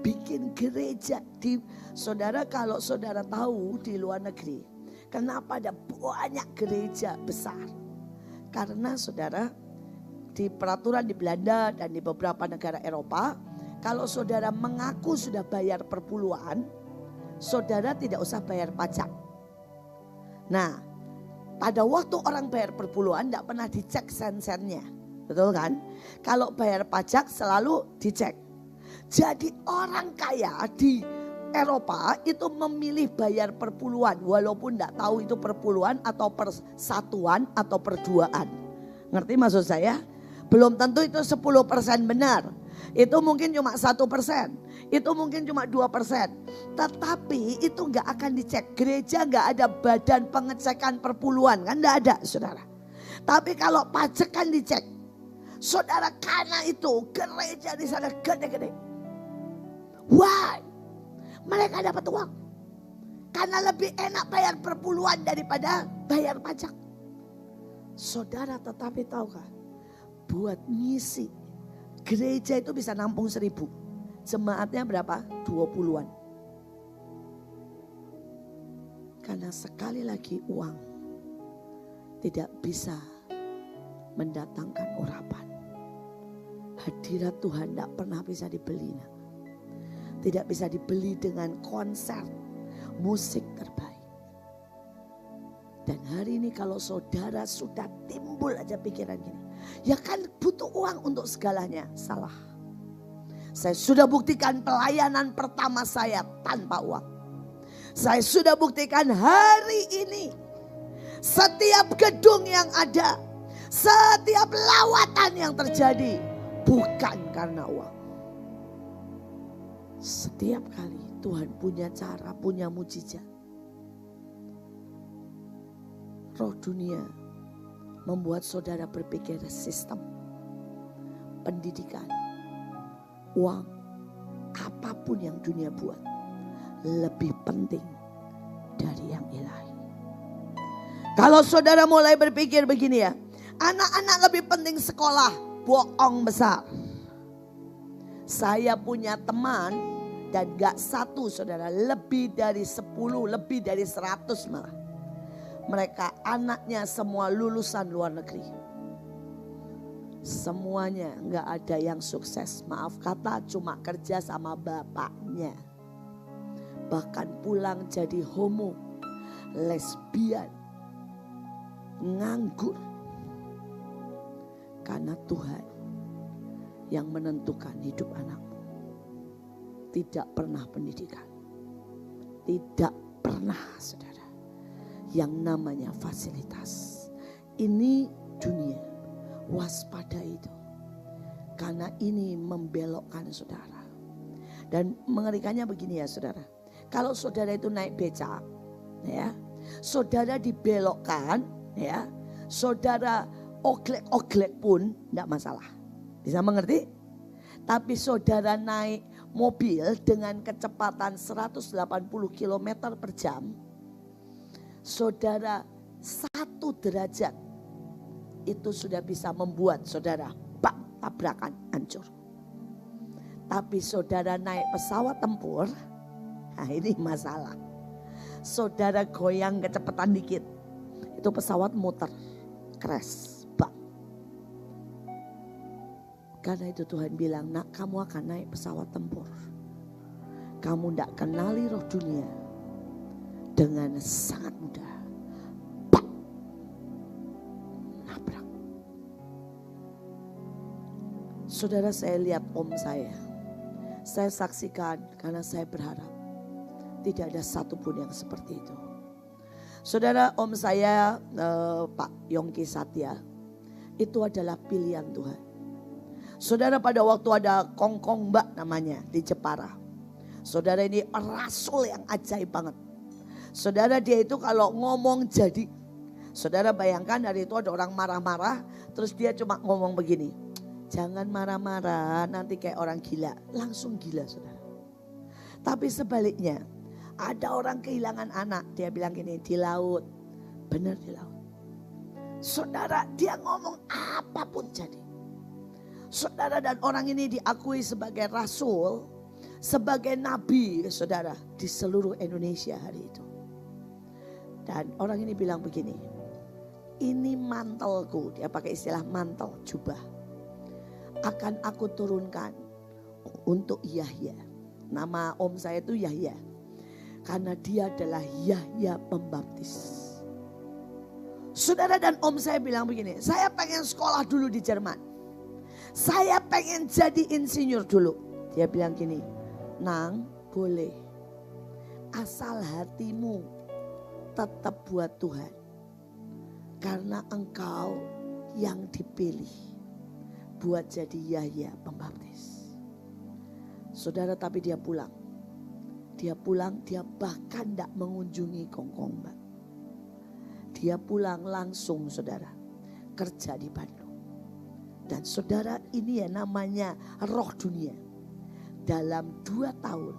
Bikin gereja. Saudara kalau saudara tahu di luar negeri. Kenapa ada banyak gereja besar? Karena saudara, di peraturan di Belanda dan di beberapa negara Eropa, kalau saudara mengaku sudah bayar perpuluhan, saudara tidak usah bayar pajak. Nah, pada waktu orang bayar perpuluhan tidak pernah dicek sen-sennya, betul kan? Kalau bayar pajak selalu dicek. Jadi orang kaya di Eropa itu memilih bayar perpuluhan, walaupun tidak tahu itu perpuluhan atau persatuan atau perduaan. Ngerti maksud saya? Belum tentu itu 10% benar. Itu mungkin cuma 1%. Itu mungkin cuma 2%. Tetapi itu gak akan dicek. Gereja gak ada badan pengecekan perpuluhan. Kan gak ada saudara. Tapi kalau pajak kan dicek. Saudara, karena itu gereja di sana gede-gede. Why? Mereka dapat uang. Karena lebih enak bayar perpuluhan daripada bayar pajak. Saudara tetapi tahukah? Buat ngisi gereja itu bisa nampung 1.000. Jemaatnya berapa? 20-an. Karena sekali lagi uang tidak bisa mendatangkan urapan. Hadirat Tuhan tidak pernah bisa dibeli. Tidak bisa dibeli dengan konser musik terbaik. Dan hari ini kalau saudara sudah timbul aja pikiran gini. Ya kan butuh uang untuk segalanya. Salah. Saya sudah buktikan pelayanan pertama saya tanpa uang. Saya sudah buktikan hari ini. Setiap gedung yang ada. Setiap lawatan yang terjadi. Bukan karena uang. Setiap kali Tuhan punya cara, punya mujizat. Roh dunia membuat saudara berpikir sistem, pendidikan, uang, apapun yang dunia buat lebih penting dari yang ilahi. Kalau saudara mulai berpikir begini ya, anak-anak lebih penting sekolah, bohong besar. Saya punya teman dan gak satu saudara, lebih dari 10, lebih dari 100 malah. Mereka anaknya semua lulusan luar negeri. Semuanya gak ada yang sukses. Maaf kata cuma kerja sama bapaknya. Bahkan pulang jadi homo, lesbian, nganggur. Karena Tuhan yang menentukan hidup anakmu. Tidak pernah pendidikan. Tidak pernah saudara. Yang namanya fasilitas. Ini dunia, waspada itu. Karena ini membelokkan saudara. Dan mengerikannya begini ya saudara. Kalau saudara itu naik becak, ya, saudara dibelokkan, ya, saudara oglek-oglek pun tidak masalah. Bisa mengerti? Tapi saudara naik mobil dengan kecepatan 180 km per jam, Saudara, 1 derajat itu sudah bisa membuat saudara tabrakan hancur. Tapi saudara naik pesawat tempur, nah ini masalah. Saudara goyang kecepatan dikit, itu pesawat muter, crash, bang. Karena itu Tuhan bilang, nak kamu akan naik pesawat tempur. Kamu tidak kenali roh dunia dengan sangat mudah. Bang, nabrak. Saudara, saya lihat om saya saksikan karena saya berharap tidak ada satupun yang seperti itu. Saudara, om saya Pak Yongki Satya itu adalah pilihan Tuhan. Saudara, pada waktu ada Kongkong Mbak namanya di Jepara. Saudara, ini rasul yang ajaib banget. Saudara, dia itu kalau ngomong jadi. Saudara bayangkan hari itu ada orang marah-marah, terus dia cuma ngomong begini. Jangan marah-marah, nanti kayak orang gila. Langsung gila, saudara. Tapi sebaliknya, ada orang kehilangan anak. Dia bilang gini, di laut. Benar di laut. Saudara, dia ngomong apapun jadi. Saudara, dan orang ini diakui sebagai rasul, sebagai nabi, saudara, di seluruh Indonesia hari itu. Dan orang ini bilang begini, ini mantelku, dia pakai istilah mantel, jubah. Akan aku turunkan untuk Yahya. Nama om saya itu Yahya. Karena dia adalah Yahya Pembaptis. Saudara, dan om saya bilang begini, saya pengen sekolah dulu di Jerman. Saya pengen jadi insinyur dulu. Dia bilang gini, Nang boleh. Asal hatimu tetap buat Tuhan. Karena engkau yang dipilih buat jadi Yahya Pembaptis. Saudara, tapi dia pulang. Dia pulang, dia bahkan tidak mengunjungi Kongkong Mbak. Dia pulang langsung, saudara, kerja di Bandung. Dan saudara, ini ya namanya roh dunia. Dalam 2 tahun,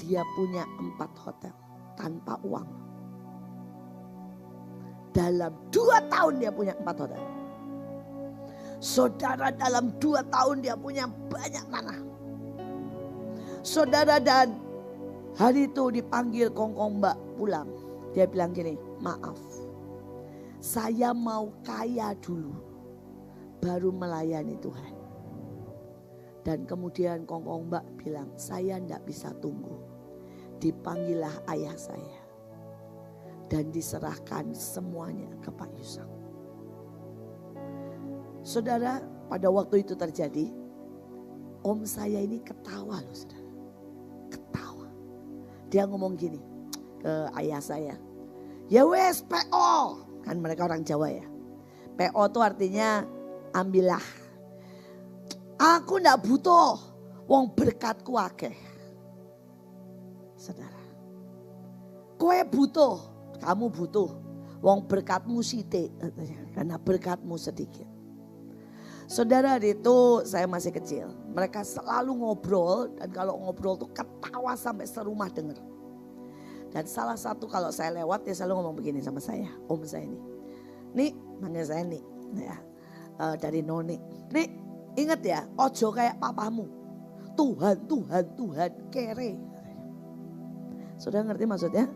dia punya 4 hotel tanpa uang. Dalam 2 tahun dia punya 4 hotel. Saudara, dalam 2 tahun dia punya banyak tanah. Saudara, dan hari itu dipanggil Kongkong Mbak pulang. Dia bilang gini, maaf, saya mau kaya dulu, baru melayani Tuhan. Dan kemudian Kongkong Mbak bilang, saya tidak bisa tunggu. Dipanggillah ayah saya. Dan diserahkan semuanya ke Pak Yusak. Saudara, pada waktu itu terjadi, om saya ini ketawa loh, saudara. Ketawa. Dia ngomong gini ke ayah saya. Ya wes PO. Kan mereka orang Jawa ya. PO itu artinya ambillah. Aku ndak butuh. Wong berkatku akeh. Saudara. Kowe butuh. Kamu butuh. Wong berkatmu sithik. Karena berkatmu sedikit. Saudara, itu saya masih kecil. Mereka selalu ngobrol. Dan kalau ngobrol tuh ketawa sampai serumah denger. Dan salah satu kalau saya lewat dia selalu ngomong begini sama saya. Om saya ini. Nih, manggil saya Nik. Ya, dari Noni. Nik, ingat ya, ojo kayak papamu. Tuhan, Tuhan, Tuhan, kere. Saudara ngerti maksudnya?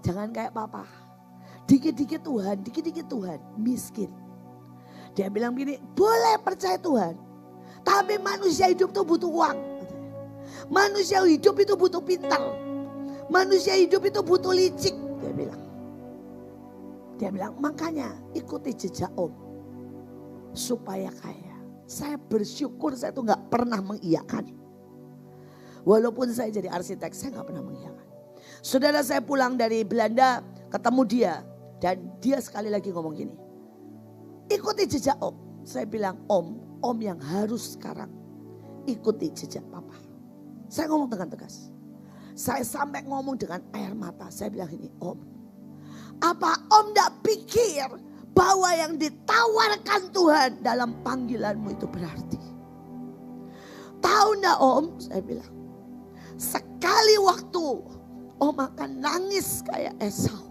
Jangan kayak papa. Dikit-dikit Tuhan, dikit-dikit Tuhan. Miskin. Dia bilang begini, boleh percaya Tuhan. Tapi manusia hidup itu butuh uang. Manusia hidup itu butuh pintar. Manusia hidup itu butuh licik. Dia bilang, makanya ikuti jejak om. Supaya kaya. Saya bersyukur saya tuh gak pernah mengiyakan. Walaupun saya jadi arsitek, saya gak pernah mengiyakan. Saudara, saya pulang dari Belanda, ketemu dia. Dan dia sekali lagi ngomong gini. Ikuti jejak om. Saya bilang, om yang harus sekarang ikuti jejak papa. Saya ngomong dengan tegas. Saya sampai ngomong dengan air mata. Saya bilang ini, om. Apa om gak pikir bahwa yang ditawarkan Tuhan dalam panggilanmu itu berarti? Tahu gak om? Saya bilang. Sekali waktu om akan nangis kayak Esau.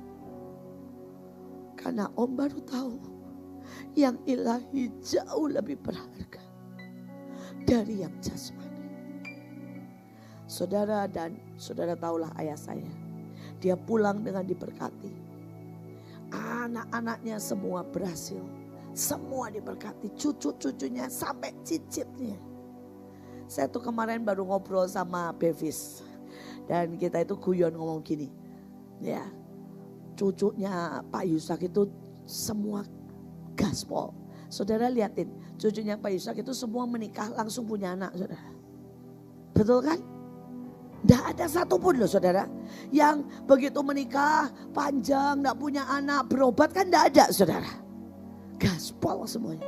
Karena Om baru tahu yang ilahi jauh lebih berharga dari yang jasmani. Saudara tahulah ayah saya. Dia pulang dengan diberkati. Anak-anaknya semua berhasil. Semua diberkati. Cucu-cucunya sampai cicitnya. Saya tuh kemarin baru ngobrol sama Bevis. Dan kita itu guyon ngomong gini. Ya, cucunya Pak Yusak itu semua gaspol. Saudara liatin, cucunya Pak Yusak itu semua menikah langsung punya anak, saudara. Betul kan? Tidak ada satupun loh saudara. Yang begitu menikah panjang, tidak punya anak, berobat kan tidak ada saudara. Gaspol semuanya.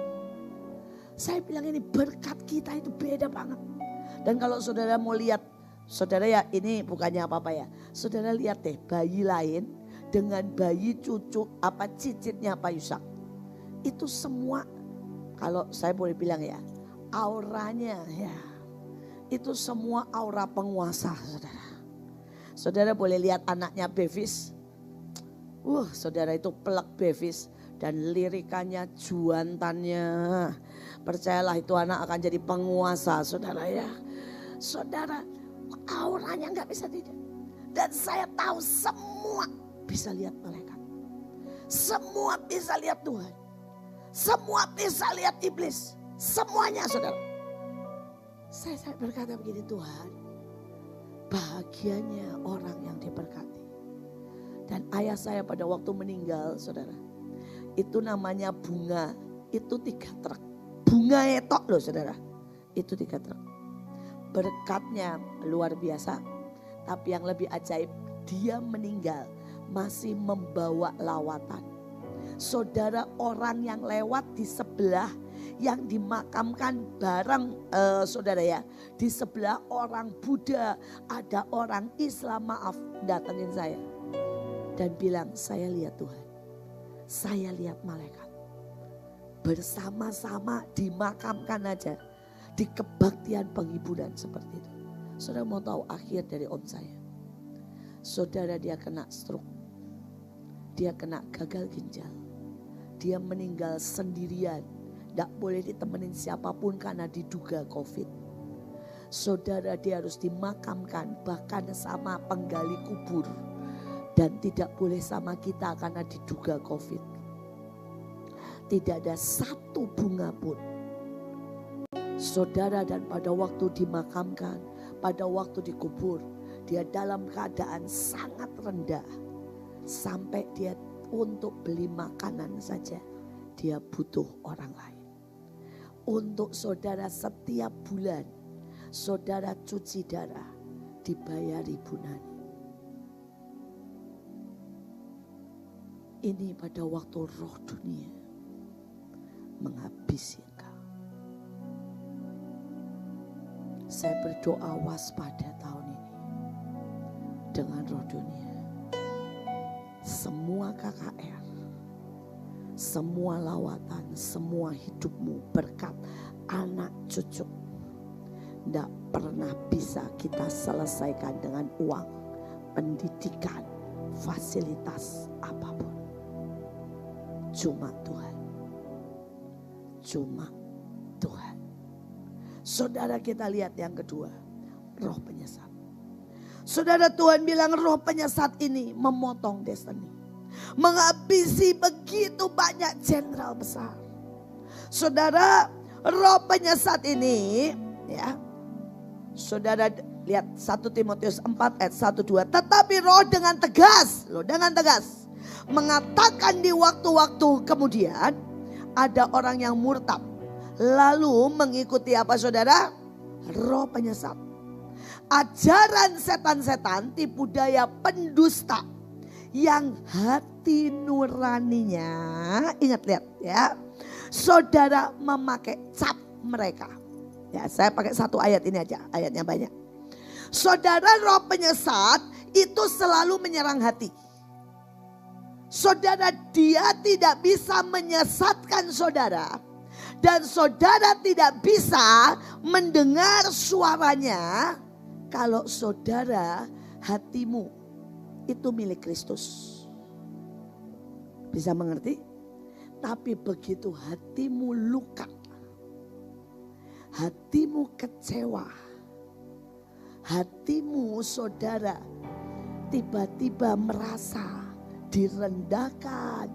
Saya bilang ini berkat kita itu beda banget. Dan kalau saudara mau lihat, saudara ya ini bukannya apa-apa ya. Saudara lihat deh bayi lain dengan bayi cucu cicitnya Pak Yusak. Itu semua kalau saya boleh bilang ya, auranya ya. Itu semua aura penguasa saudara. Saudara boleh lihat anaknya Bevis. Saudara itu pelak Bevis. Dan lirikannya, juantannya. Percayalah itu anak akan jadi penguasa saudara ya. Saudara auranya gak bisa tidak. Dan saya tahu semua bisa lihat malaikat. Semua bisa lihat Tuhan. Semua bisa lihat iblis. Semuanya saudara. Saya berkata begini, Tuhan, bahagianya orang yang diberkati. Dan ayah saya pada waktu meninggal saudara, itu namanya bunga, itu 3 truk. Bunga etok loh saudara, itu 3 truk. Berkatnya luar biasa, tapi yang lebih ajaib, dia meninggal masih membawa lawatan. Saudara, orang yang lewat di sebelah yang dimakamkan bareng saudara ya. Di sebelah orang Buddha ada orang Islam datengin saya. Dan bilang saya lihat Tuhan. Saya lihat malaikat. Bersama-sama dimakamkan aja. Di kebaktian penghiburan seperti itu. Saudara mau tahu akhir dari om saya. Saudara dia kena stroke. Dia kena gagal ginjal. Dia meninggal sendirian. Tidak boleh ditemenin siapapun karena diduga COVID. Saudara dia harus dimakamkan bahkan sama penggali kubur. Dan tidak boleh sama kita karena diduga COVID. Tidak ada satu bunga pun. Saudara dan pada waktu dimakamkan, pada waktu dikubur, dia dalam keadaan sangat rendah. Sampai dia untuk beli makanan saja, dia butuh orang lain. Untuk saudara setiap bulan, saudara cuci darah, dibayari Bu Nani. Ini pada waktu roh dunia menghabisi engkau. Saya berdoa waspada tahun ini dengan roh dunia. Semua KKR, semua lawatan, semua hidupmu berkat anak cucu. Tidak pernah bisa kita selesaikan dengan uang, pendidikan, fasilitas apapun. Cuma Tuhan. Cuma Tuhan. Saudara kita lihat yang kedua, roh penyesat. Saudara Tuhan bilang roh penyesat ini memotong destiny. Menghabisi begitu banyak jenderal besar. Saudara, roh penyesat ini ya. Saudara lihat 1 Timotius 4 ayat 1-2. Tetapi roh dengan tegas, mengatakan di waktu-waktu kemudian ada orang yang murtad. Lalu mengikuti apa saudara? Roh penyesat. Ajaran setan-setan, tipu daya pendusta yang hati nuraninya, ingat lihat ya, saudara memakai cap mereka. Ya, saya pakai 1 ayat ini aja, ayatnya banyak. Saudara, roh penyesat itu selalu menyerang hati. Saudara, dia tidak bisa menyesatkan saudara. Dan saudara tidak bisa mendengar suaranya kalau saudara hatimu itu milik Kristus. Bisa mengerti? Tapi begitu hatimu luka, hatimu kecewa, hatimu saudara tiba-tiba merasa direndahkan,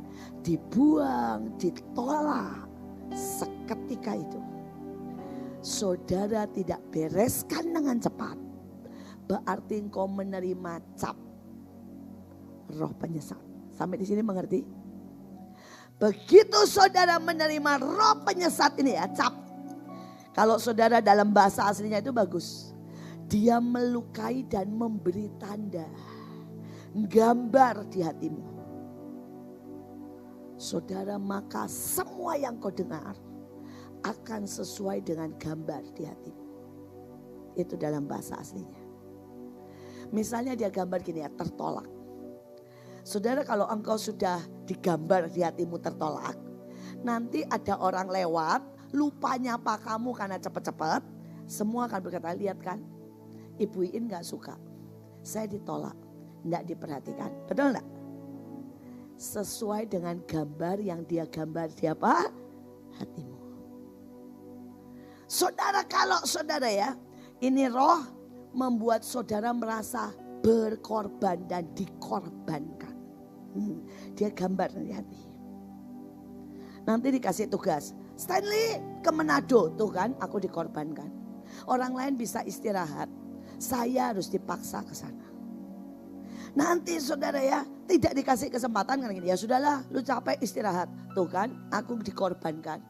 dibuang, ditolak. Seketika itu saudara tidak bereskan dengan cepat, berarti engkau menerima cap roh penyesat. Sampai di sini mengerti? Begitu saudara menerima roh penyesat ini ya, cap. Kalau saudara dalam bahasa aslinya itu bagus. Dia melukai dan memberi tanda, gambar di hatimu. Saudara, maka semua yang kau dengar akan sesuai dengan gambar di hatimu. Itu dalam bahasa aslinya. Misalnya dia gambar gini ya, tertolak. Saudara, kalau engkau sudah digambar di hatimu tertolak, nanti ada orang lewat, lupa nyapa kamu karena cepat-cepat, semua akan berkata, lihat kan, Ibu Iin gak suka, saya ditolak, gak diperhatikan. Betul gak? Sesuai dengan gambar yang dia gambar di apa? Hatimu. Saudara, kalau saudara ya, ini roh membuat saudara merasa berkorban dan dikorbankan. Dia gambar di hati. Nanti dikasih tugas, Stanley ke Manado, tuh kan aku dikorbankan. Orang lain bisa istirahat, saya harus dipaksa ke sana. Nanti saudara ya tidak dikasih kesempatan kan gini, ya sudahlah lu capek istirahat, tuh kan aku dikorbankan.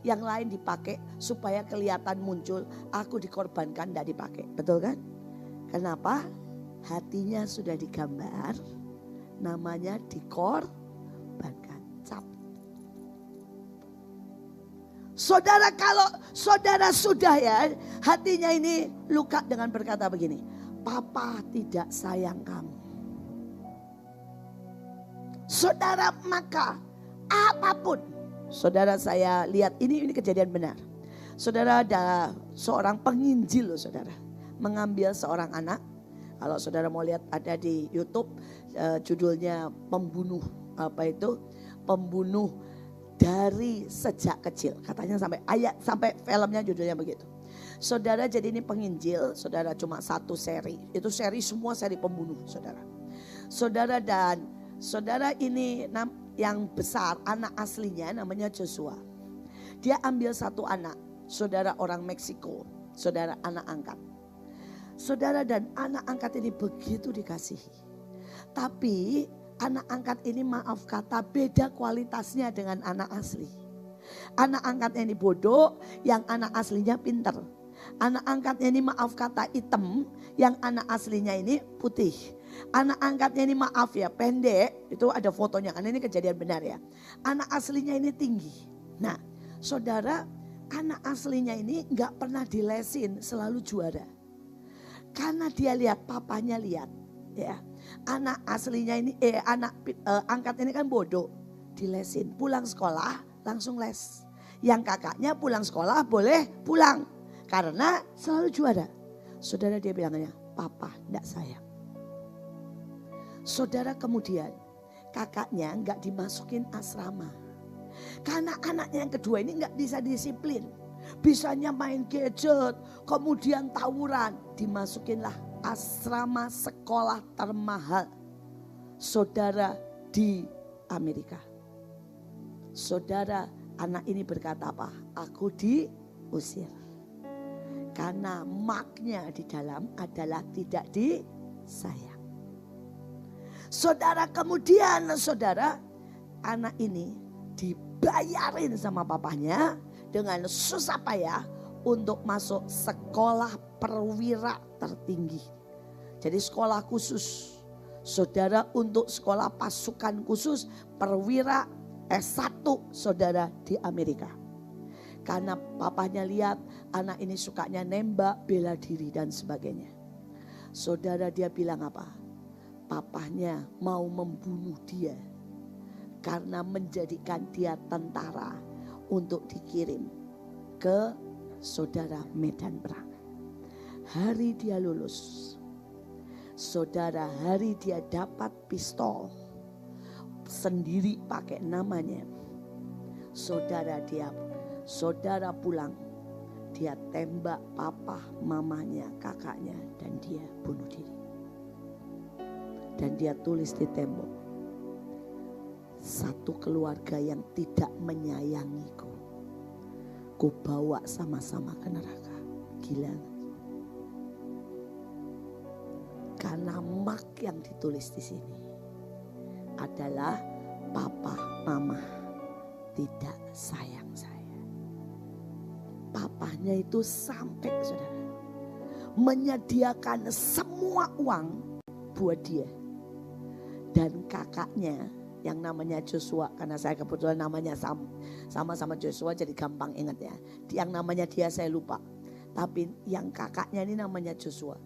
Yang lain dipakai supaya kelihatan muncul, aku dikorbankan, tidak dipakai, betul kan? Kenapa? Hatinya sudah digambar, namanya dikorbankan, cap. Saudara, kalau saudara sudah ya hatinya ini luka dengan berkata begini, Papa tidak sayang kamu. Saudara, maka apapun, saudara, saya lihat ini kejadian benar. Saudara, ada seorang penginjil loh saudara, mengambil seorang anak. Kalau saudara mau lihat ada di YouTube, judulnya pembunuh pembunuh dari sejak kecil. Katanya sampai filmnya judulnya begitu. Saudara, jadi ini penginjil, saudara, cuma satu seri. Itu semua seri pembunuh saudara. Saudara, dan saudara ini yang besar, anak aslinya namanya Joshua. Dia ambil satu anak, saudara, orang Meksiko, saudara, anak angkat. Saudara, dan anak angkat ini begitu dikasihi. Tapi anak angkat ini maaf kata beda kualitasnya dengan anak asli. Anak angkatnya ini bodoh, yang anak aslinya pinter. Anak angkatnya ini maaf kata hitam, yang anak aslinya ini putih. Anak angkatnya ini maaf ya pendek, itu ada fotonya karena ini kejadian benar ya. Anak aslinya ini tinggi. Nah saudara, anak aslinya ini gak pernah dilesin, selalu juara. Karena dia lihat, papanya lihat ya. Anak aslinya ini, angkat ini kan bodoh, dilesin. Pulang sekolah langsung les. Yang kakaknya pulang sekolah boleh pulang, karena selalu juara. Saudara, dia bilangnya, Papa enggak sayang. Saudara, kemudian kakaknya enggak dimasukin asrama. Karena anaknya yang kedua ini enggak bisa disiplin. Bisanya main gadget, kemudian tawuran. Dimasukinlah asrama sekolah termahal, saudara, di Amerika. Saudara, anak ini berkata apa? Aku diusir. Karena maknya di dalam adalah tidak disayang. Saudara, kemudian saudara, anak ini dibayarin sama papanya dengan susah payah untuk masuk sekolah perwira tertinggi. Jadi sekolah khusus. Saudara, untuk sekolah pasukan khusus perwira S1 saudara di Amerika. Karena papanya lihat anak ini sukanya nembak, bela diri dan sebagainya. Saudara, dia bilang apa? Papanya mau membunuh dia karena menjadikan dia tentara untuk dikirim ke saudara medan perang. Hari dia lulus, saudara, hari dia dapat pistol, sendiri pakai namanya. Saudara pulang, dia tembak papa, mamanya, kakaknya, dan dia bunuh diri. Dan dia tulis di tembok, satu keluarga yang tidak menyayangiku, ku bawa sama-sama ke neraka. Gila. Karena mark yang ditulis di sini adalah papa, mama tidak sayang saya. Papanya itu sampai, saudara, menyediakan semua uang buat dia. Dan kakaknya yang namanya Joshua, karena saya kebetulan namanya sama-sama Joshua jadi gampang ingat ya. Yang namanya dia saya lupa. Tapi yang kakaknya ini namanya Joshua.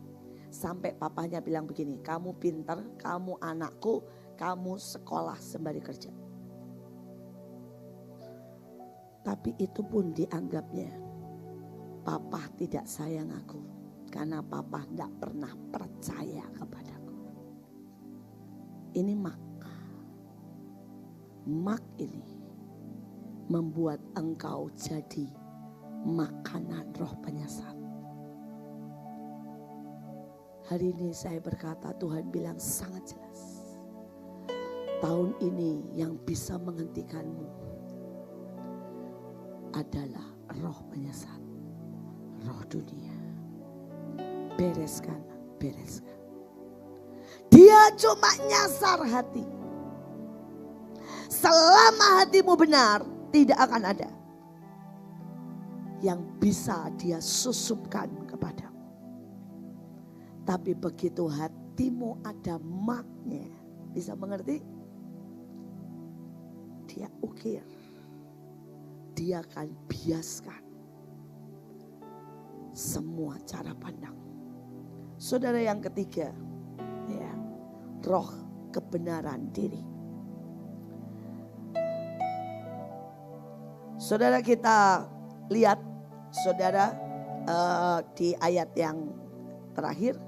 Sampai papanya bilang begini, kamu pinter, kamu anakku, kamu sekolah sembari kerja. Tapi itu pun dianggapnya, papa tidak sayang aku. Karena papa tidak pernah percaya kepadaku. Ini mak ini membuat engkau jadi makanan roh penyesat. Hari ini saya berkata, Tuhan bilang sangat jelas, tahun ini yang bisa menghentikanmu adalah roh penyesat, roh dunia. Bereskan. Dia cuma nyasar hati. Selama hatimu benar, tidak akan ada yang bisa dia susupkan kepadamu. Tapi begitu hatimu ada maknya, bisa mengerti? Dia ukir. Dia akan biaskan semua cara pandang. Saudara, yang ketiga, ya, roh kebenaran diri. Saudara, kita lihat saudara di ayat yang terakhir.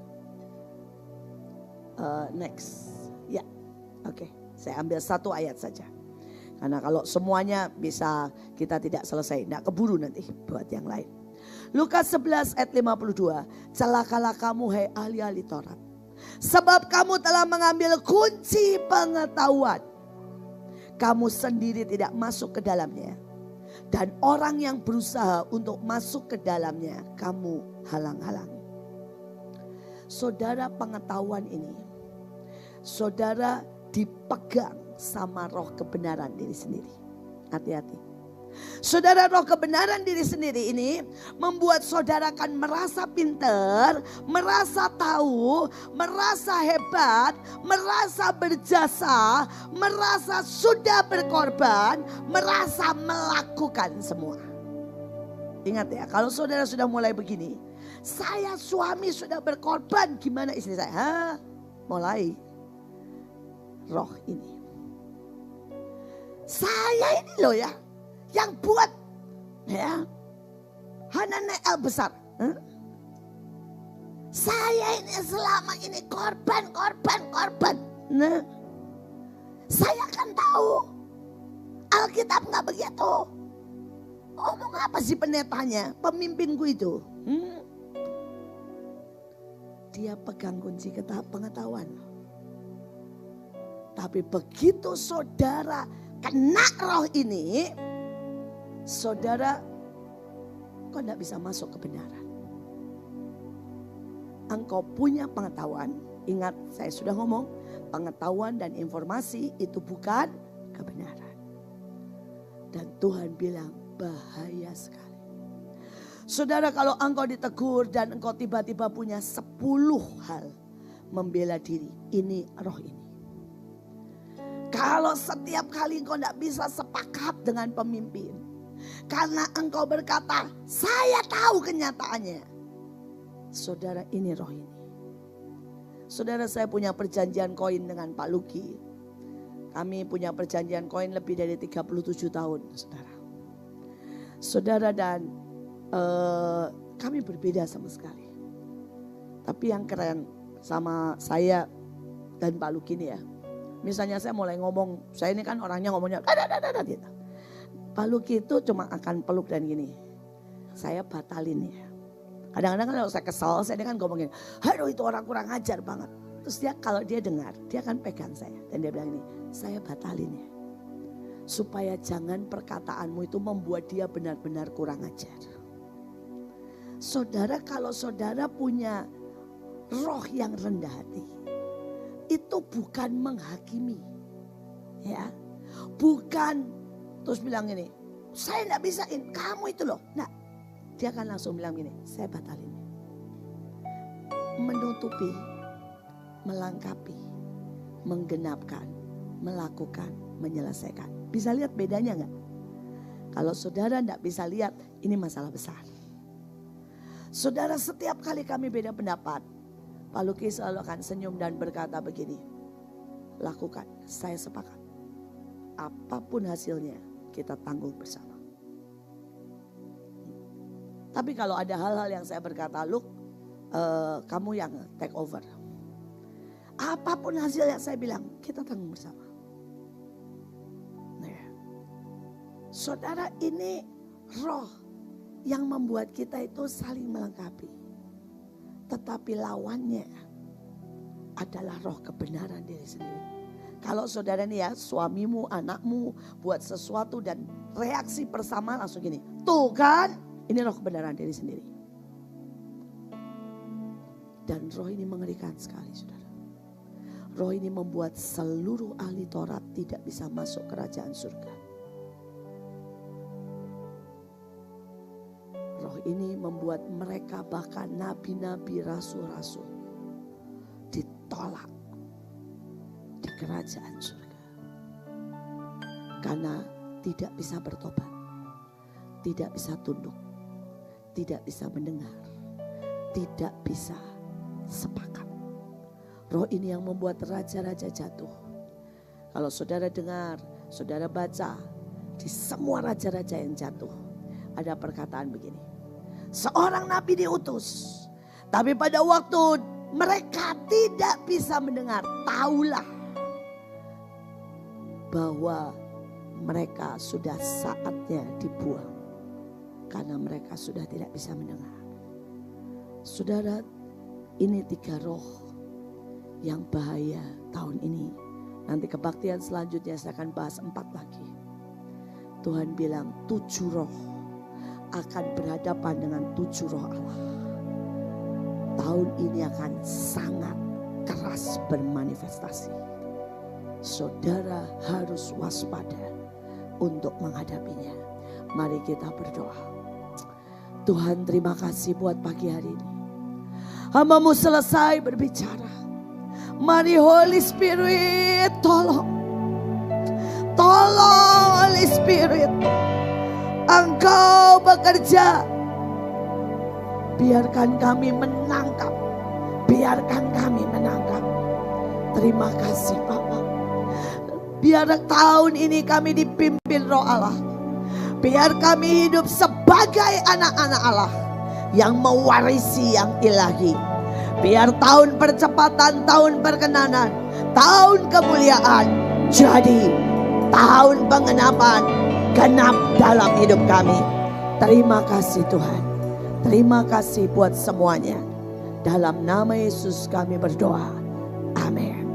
Next. Ya, oke. Saya ambil satu ayat saja. Karena kalau semuanya bisa kita tidak selesai. Tidak keburu nanti buat yang lain. Lukas 11 ayat 52. Celakalah kamu hai ahli-ahli Taurat. Sebab kamu telah mengambil kunci pengetahuan. Kamu sendiri tidak masuk ke dalamnya. Dan orang yang berusaha untuk masuk ke dalamnya kamu halang-halangi. Saudara, pengetahuan ini, saudara dipegang sama roh kebenaran diri sendiri. Hati-hati. Saudara, roh kebenaran diri sendiri ini membuat saudara akan merasa pintar, merasa tahu, merasa hebat, merasa berjasa, merasa sudah berkorban, merasa melakukan semua. Ingat ya, kalau saudara sudah mulai begini, saya suami sudah berkorban, gimana istri saya? Mulai roh ini. Saya ini loh ya, yang buat ya Hananel besar. Saya ini selama ini korban. Nah, saya kan tahu Alkitab nggak begitu. Ngomong apa sih pendetanya, pemimpinku itu? Dia pegang kunci pengetahuan. Tapi begitu saudara kena roh ini, saudara kok tidak bisa masuk kebenaran. Engkau punya pengetahuan, ingat saya sudah ngomong, pengetahuan dan informasi itu bukan kebenaran. Dan Tuhan bilang bahaya sekali. Saudara, kalau engkau ditegur dan engkau tiba-tiba punya 10 hal membela diri, ini roh ini. Kalau setiap kali engkau tidak bisa sepakat dengan pemimpin, karena engkau berkata, saya tahu kenyataannya. Saudara, ini roh ini. Saudara, saya punya perjanjian koin dengan Pak Luki. Kami punya perjanjian koin lebih dari 37 tahun, saudara. Saudara, dan kami berbeda sama sekali. Tapi yang keren sama saya dan Pak Luki ini ya, Misalnya saya mulai ngomong, saya ini kan orangnya ngomongnya gitu. Pak Luki itu cuma akan peluk dan gini, saya batalin ya. Kadang-kadang kalau saya kesel, saya kan ngomongin, aduh itu orang kurang ajar banget. Terus dia kalau dia dengar, dia akan pegang saya. Dan dia bilang ini, saya batalin ya. Supaya jangan perkataanmu itu membuat dia benar-benar kurang ajar. Saudara, kalau saudara punya roh yang rendah hati, itu bukan menghakimi. Ya, bukan terus bilang ini, saya enggak bisain, kamu itu loh. Nah, dia akan langsung bilang gini, saya batalin. Menutupi, melengkapi, menggenapkan, melakukan, menyelesaikan. Bisa lihat bedanya enggak? Kalau saudara enggak bisa lihat, ini masalah besar. Saudara, setiap kali kami beda pendapat, Pak Luki selalu akan senyum dan berkata begini, lakukan, saya sepakat. Apapun hasilnya, kita tanggung bersama. Tapi kalau ada hal-hal yang saya berkata, Luk, kamu yang take over. Apapun hasilnya saya bilang, kita tanggung bersama. Nah, saudara, ini roh yang membuat kita itu saling melengkapi. Tetapi lawannya adalah roh kebenaran diri sendiri. Kalau saudara nih ya, suamimu, anakmu buat sesuatu dan reaksi bersama langsung gini. Tuh kan, ini roh kebenaran diri sendiri. Dan roh ini mengerikan sekali saudara. Roh ini membuat seluruh ahli Taurat tidak bisa masuk kerajaan surga. Roh ini membuat mereka bahkan nabi-nabi, rasul-rasul ditolak di kerajaan surga. Karena tidak bisa bertobat, tidak bisa tunduk, tidak bisa mendengar, tidak bisa sepakat. Roh ini yang membuat raja-raja jatuh. Kalau saudara dengar, saudara baca, di semua raja-raja yang jatuh ada perkataan begini. Seorang nabi diutus, tapi pada waktu mereka tidak bisa mendengar, taulah bahwa mereka sudah saatnya dibuang karena mereka sudah tidak bisa mendengar. Saudara, ini 3 roh yang bahaya tahun ini. Nanti kebaktian selanjutnya saya akan bahas 4 lagi. Tuhan bilang 7 roh akan berhadapan dengan 7 roh Allah. Tahun ini akan sangat keras bermanifestasi. Saudara harus waspada untuk menghadapinya. Mari kita berdoa. Tuhan, terima kasih buat pagi hari ini. Hamba-Mu selesai berbicara. Mari Holy Spirit, tolong. Tolong Holy Spirit. Engkau bekerja. Biarkan kami menangkap. Biarkan kami menangkap. Terima kasih Bapa. Biar tahun ini kami dipimpin Roh Allah. Biar kami hidup sebagai anak-anak Allah yang mewarisi yang ilahi. Biar tahun percepatan, tahun perkenanan, tahun kemuliaan jadi tahun pengenapan genap dalam hidup kami. Terima kasih Tuhan. Terima kasih buat semuanya. Dalam nama Yesus kami berdoa. Amin.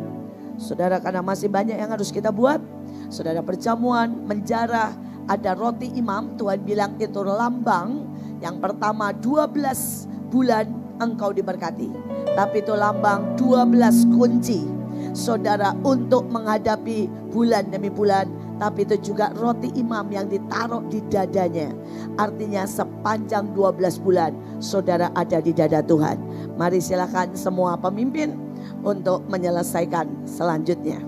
Saudara, karena masih banyak yang harus kita buat. Saudara, perjamuan, menjarah, ada roti imam. Tuhan bilang itu lambang. Yang pertama 12 bulan engkau diberkati. Tapi itu lambang 12 kunci. Saudara, untuk menghadapi bulan demi bulan. Tapi itu juga roti imam yang ditaruh di dadanya. Artinya sepanjang 12 bulan saudara ada di dada Tuhan. Mari silakan semua pemimpin untuk menyelesaikan selanjutnya.